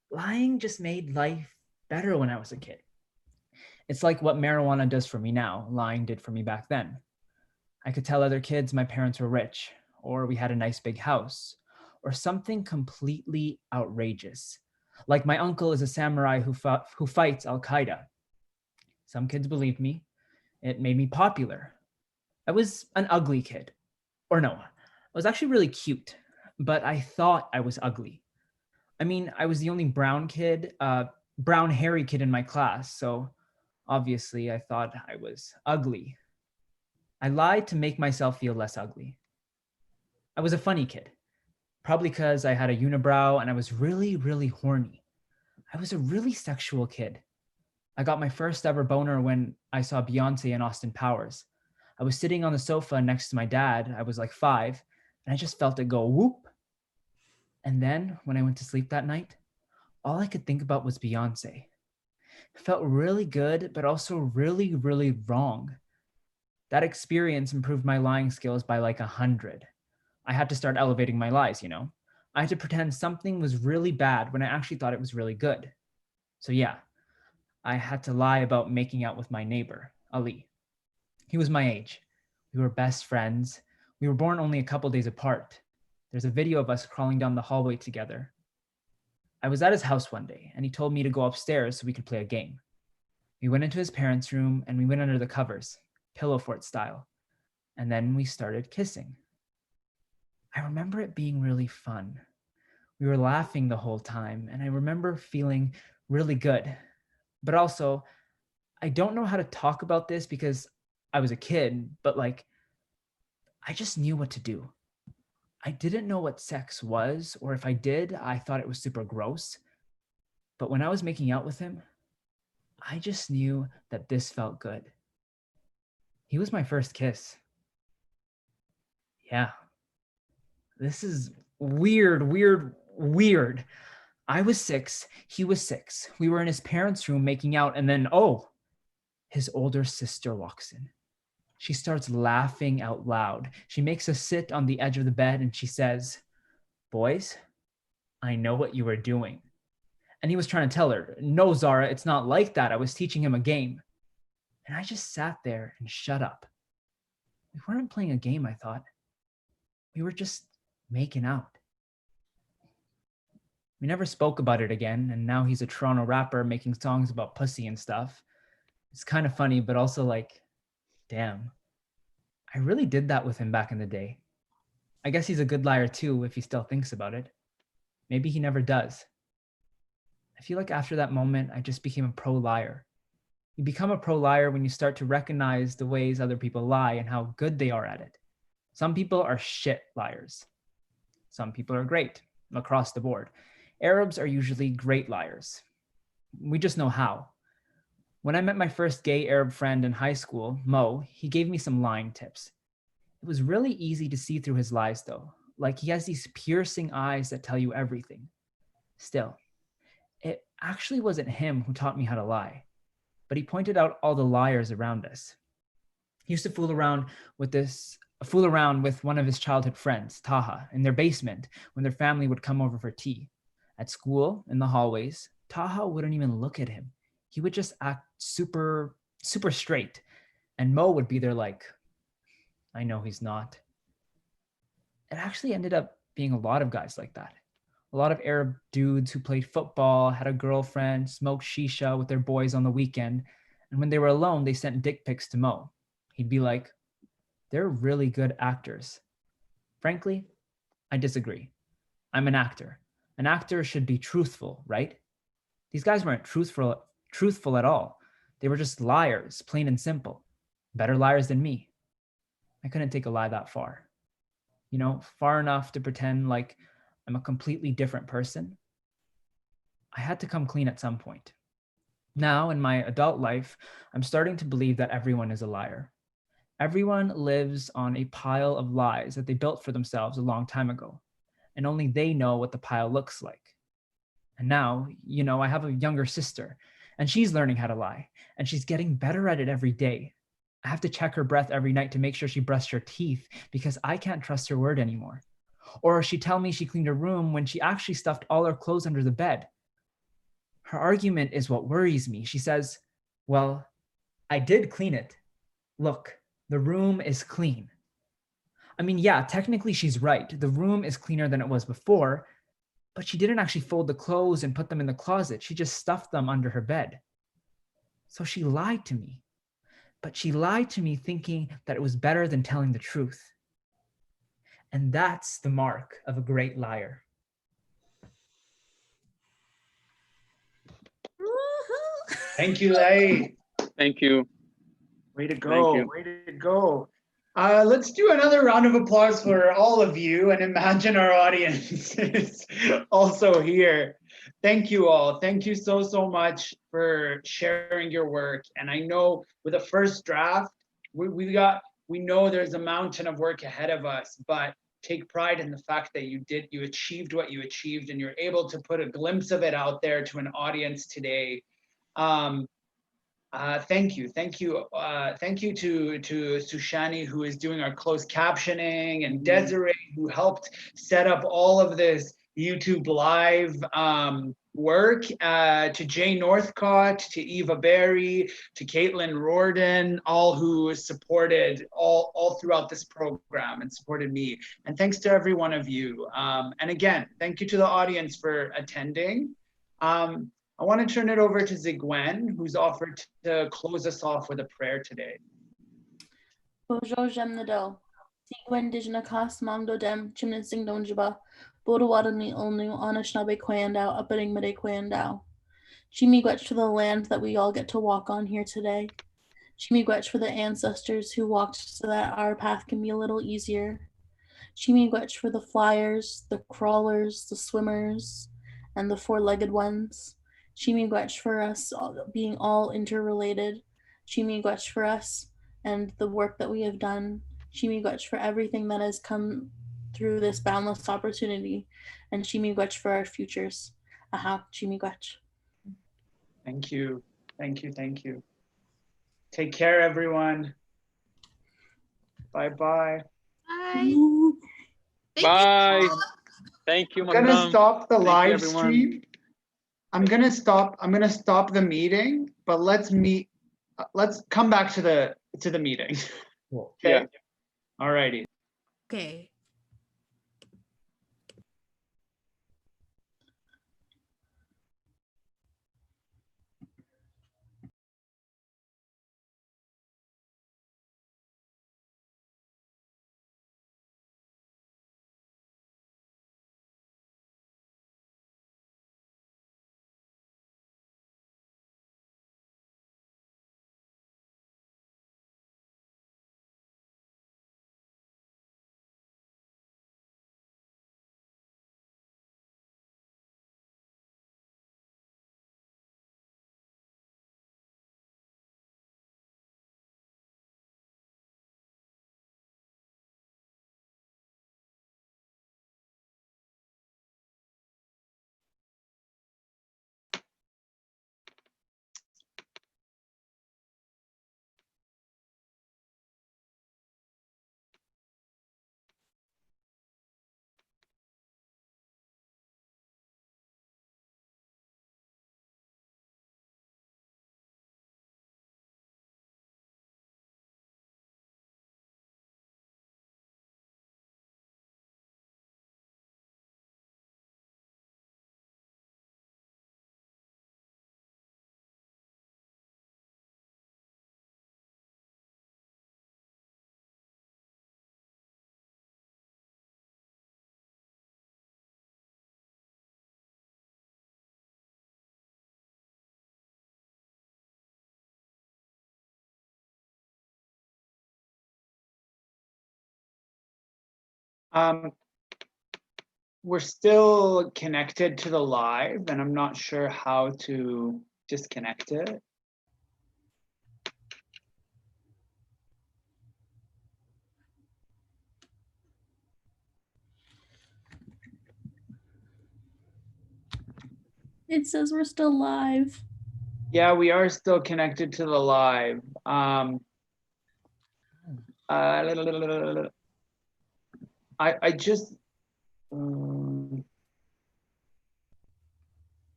Lying just made life better when I was a kid. It's like what marijuana does for me now, lying did for me back then. I could tell other kids my parents were rich, or we had a nice big house, or something completely outrageous. Like my uncle is a samurai who fights Al-Qaeda. Some kids believed me. It made me popular. I was an ugly kid. Or no, I was actually really cute, but I thought I was ugly. I mean, I was the only brown hairy kid in my class, so Obviously, I thought I was ugly. I lied to make myself feel less ugly. I was a funny kid, probably because I had a unibrow and I was really, really horny. I was a really sexual kid. I got my first ever boner when I saw Beyonce and Austin Powers. I was sitting on the sofa next to my dad. I was like 5, and I just felt it go whoop. And then when I went to sleep that night, all I could think about was Beyonce. It felt really good, but also really, really wrong. That experience improved my lying skills by like 100. I had to start elevating my lies, you know? I had to pretend something was really bad when I actually thought it was really good. So yeah, I had to lie about making out with my neighbor, Ali. He was my age. We were best friends. We were born only a couple days apart. There's a video of us crawling down the hallway together. I was at his house one day, and he told me to go upstairs so we could play a game. We went into his parents' room, and we went under the covers, pillow fort style. And then we started kissing. I remember it being really fun. We were laughing the whole time, and I remember feeling really good. But also, I don't know how to talk about this because I was a kid, but like, I just knew what to do. I didn't know what sex was, or if I did, I thought it was super gross. But when I was making out with him, I just knew that this felt good. He was my first kiss. Yeah. This is weird, weird, weird. I was 6, he was 6. We were in his parents' room making out, and then, oh, his older sister walks in. She starts laughing out loud. She makes us sit on the edge of the bed and she says, "Boys, I know what you were doing." And he was trying to tell her, "No, Zara, it's not like that. I was teaching him a game." And I just sat there and shut up. We weren't playing a game, I thought. We were just making out. We never spoke about it again, and now he's a Toronto rapper making songs about pussy and stuff. It's kind of funny, but also like, damn, I really did that with him back in the day. I guess he's a good liar too if he still thinks about it. Maybe he never does. I feel like after that moment, I just became a pro liar. You become a pro liar when you start to recognize the ways other people lie and how good they are at it. Some people are shit liars. Some people are great across the board. Arabs are usually great liars. We just know how. When I met my first gay Arab friend in high school, Mo, he gave me some lying tips. It was really easy to see through his lies though. Like he has these piercing eyes that tell you everything. Still, it actually wasn't him who taught me how to lie, but he pointed out all the liars around us. He used to fool around with one of his childhood friends, Taha, in their basement when their family would come over for tea. At school, in the hallways, Taha wouldn't even look at him. He would just act super straight. And Mo would be there like, "I know he's not." It actually ended up being a lot of guys like that. A lot of Arab dudes who played football, had a girlfriend, smoked shisha with their boys on the weekend, and when they were alone, they sent dick pics to Mo. He'd be like, "They're really good actors." Frankly, I disagree. I'm an actor. An actor should be truthful, right? These guys weren't truthful at all. They were just liars, plain and simple. Better liars than me. I couldn't take a lie that far. You know, far enough to pretend like I'm a completely different person. I had to come clean at some point. Now, in my adult life, I'm starting to believe that everyone is a liar. Everyone lives on a pile of lies that they built for themselves a long time ago, and only they know what the pile looks like. And now, you know, I have a younger sister, and she's learning how to lie, and she's getting better at it every day. I have to check her breath every night to make sure she brushed her teeth because I can't trust her word anymore. Or she tell me she cleaned her room when she actually stuffed all her clothes under the bed. Her argument is what worries me. She says, "Well, I did clean it. Look, the room is clean." I mean, yeah, technically she's right. The room is cleaner than it was before, but she didn't actually fold the clothes and put them in the closet. She just stuffed them under her bed. So she lied to me. But she lied to me thinking that it was better than telling the truth. And that's the mark of a great liar. Thank you, Lai. Thank you. Way to Thank go. you. Way to go. Let's do another round of applause for all of you and imagine our audience is also here. Thank you all. Thank you so, so much for sharing your work. And I know with a first draft, we know there's a mountain of work ahead of us, but take pride in the fact that you achieved what you achieved and you're able to put a glimpse of it out there to an audience today. Thank you to Sushani, who is doing our closed captioning, and Desiree, who helped set up all of this YouTube live work, to Jay Northcott, to Eva Berry, to Caitlin Rorden, all who supported all throughout this program and supported me. And thanks to every one of you. And again, thank you to the audience for attending. I want to turn it over to Zigwen, who's offered to close us off with a prayer today. Bojo jem nado. Sigwen dijna kas mangdo dem chimnin sing donjiba. Bodo wadami only anashnabe kwandao upping mede kwandao. Chimigwetch for the land that we all get to walk on here today. Chimigwetch for the ancestors who walked so that our path can be a little easier. Chimigwetch for the flyers, the crawlers, the swimmers, and the four-legged ones. Chimigwetch for us being all interrelated. Chimigwetch for us and the work that we have done. Chimigwetch for everything that has come through this boundless opportunity. And Chimigwetch for our futures. Aha, Chimigwetch. Thank you. Thank you. Thank you. Take care, everyone. Bye-bye. Bye. Bye. Thank you, I'm gonna Makram. stop the Thank you, live everyone. stream. I'm gonna stop the meeting, but let's come back to the meeting. Cool. Okay. Yeah. All righty. Okay. We're still connected to the live, and I'm not sure how to disconnect it. It says we're still live. Yeah, we are still connected to the live. I just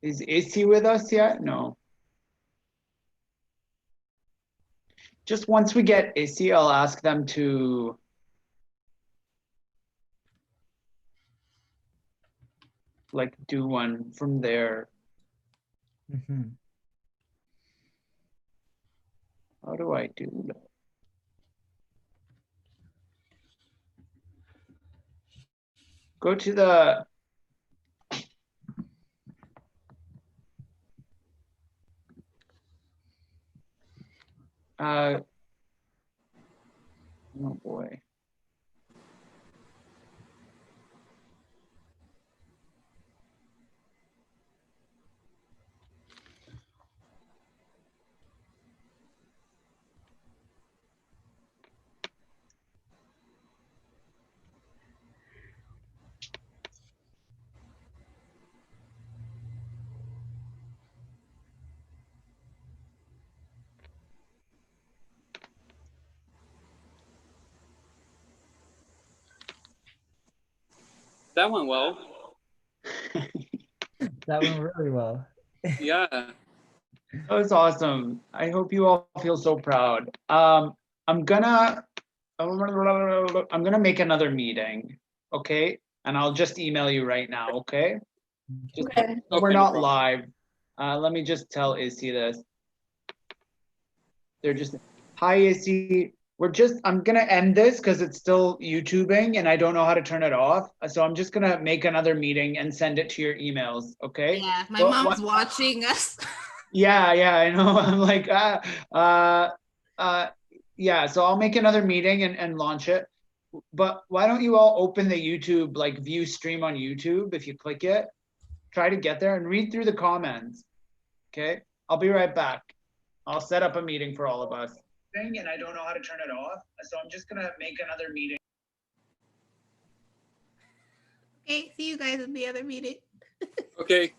is Issy with us yet? No. Just once we get Issy, I'll ask them to like do one from there. Mhm. How do I do that? Go to the Oh boy. That went well. That went really well. Yeah. That was awesome. I hope you all feel so proud. I'm gonna make another meeting, okay? And I'll just email you right now, okay? Just, Okay. we're Okay, no not problem. live. Let me just tell Izzy this. They're just, hi Izzy. I'm gonna end this because it's still YouTubing and I don't know how to turn it off. So I'm just gonna make another meeting and send it to your emails, okay? Yeah, my Well, mom's watching us. Yeah, I know. I'm like, yeah. So I'll make another meeting and launch it. But why don't you all open the YouTube, like view stream on YouTube? If you click it, try to get there and read through the comments. Okay, I'll be right back. I'll set up a meeting for all of us. And I don't know how to turn it off, so I'm just gonna make another meeting. Okay, see you guys in the other meeting. Okay.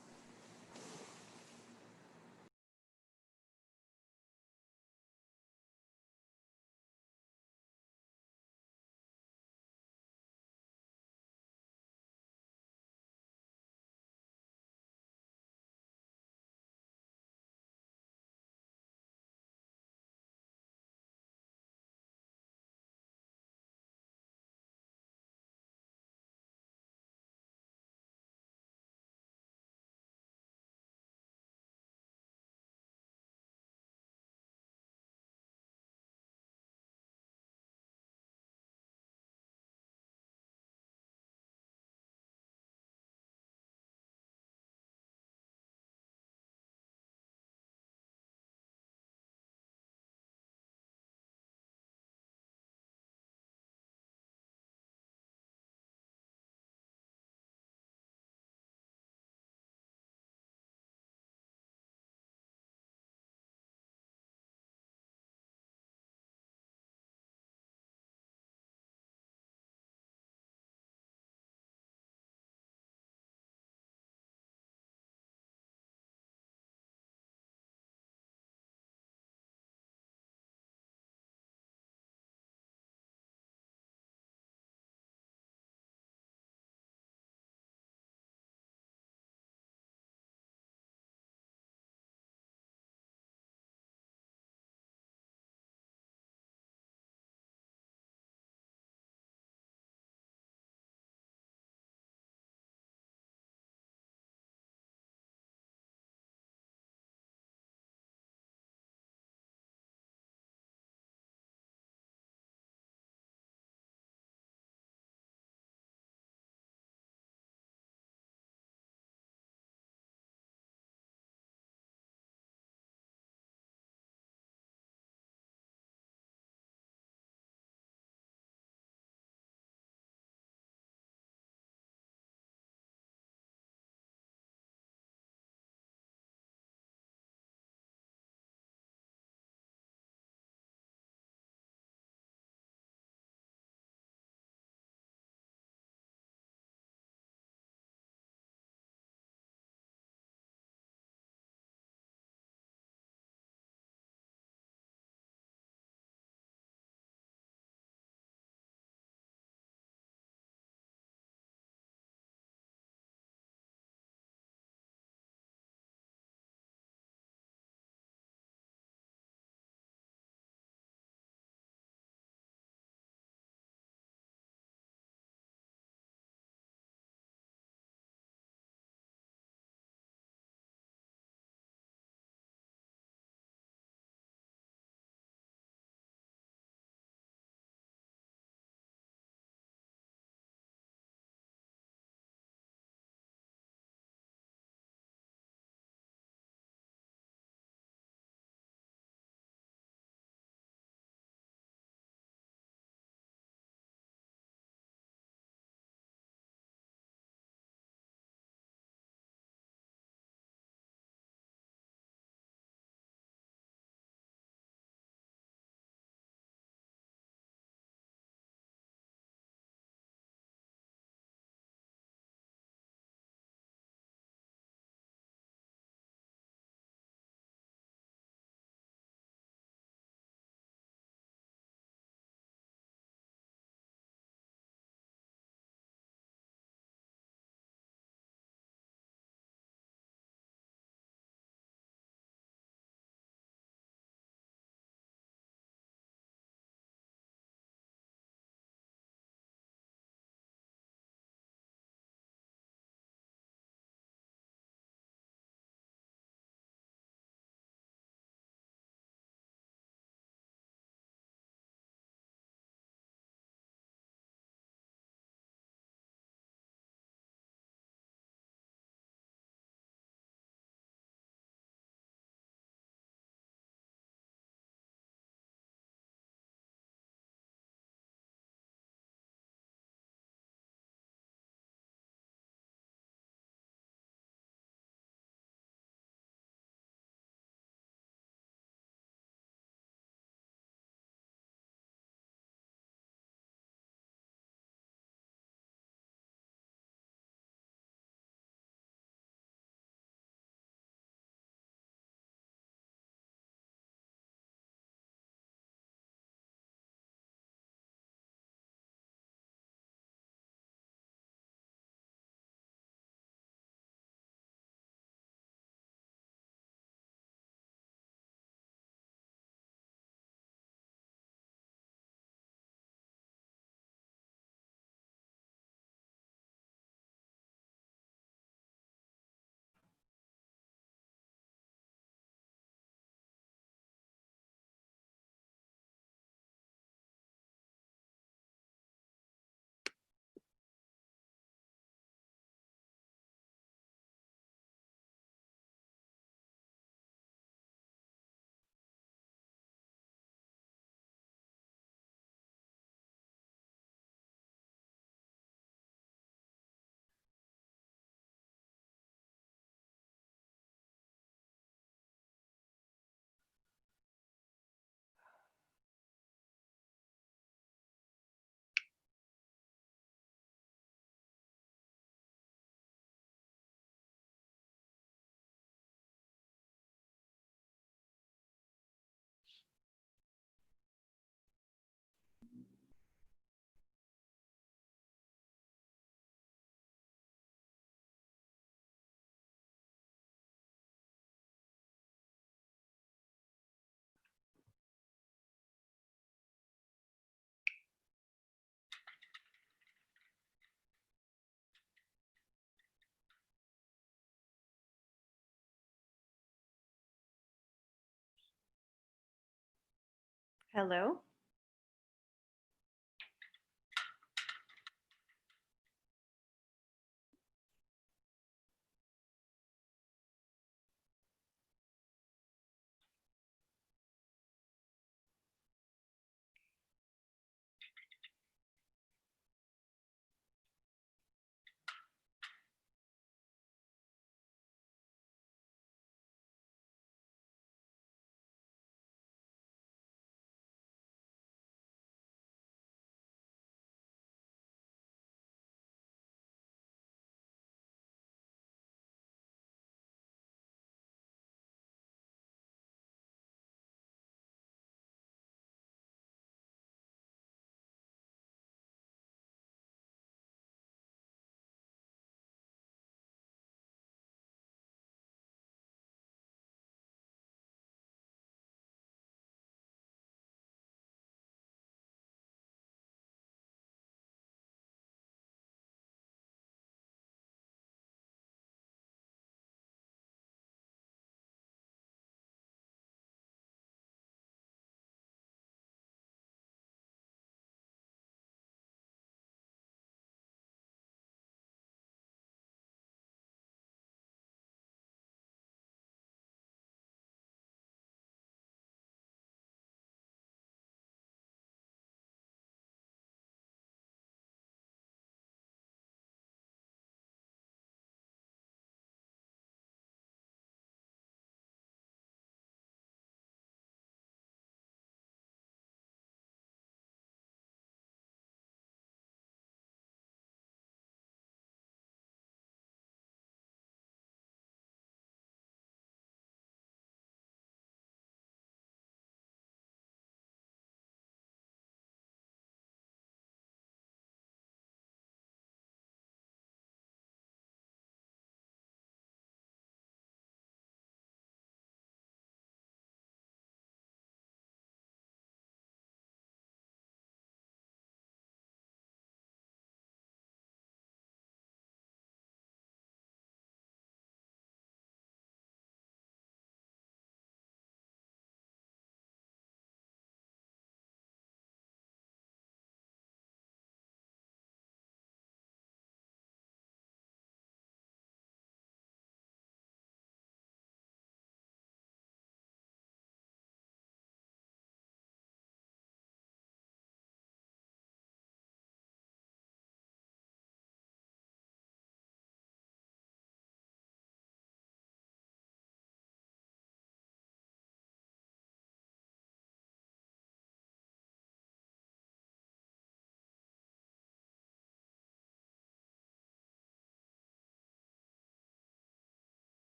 Hello.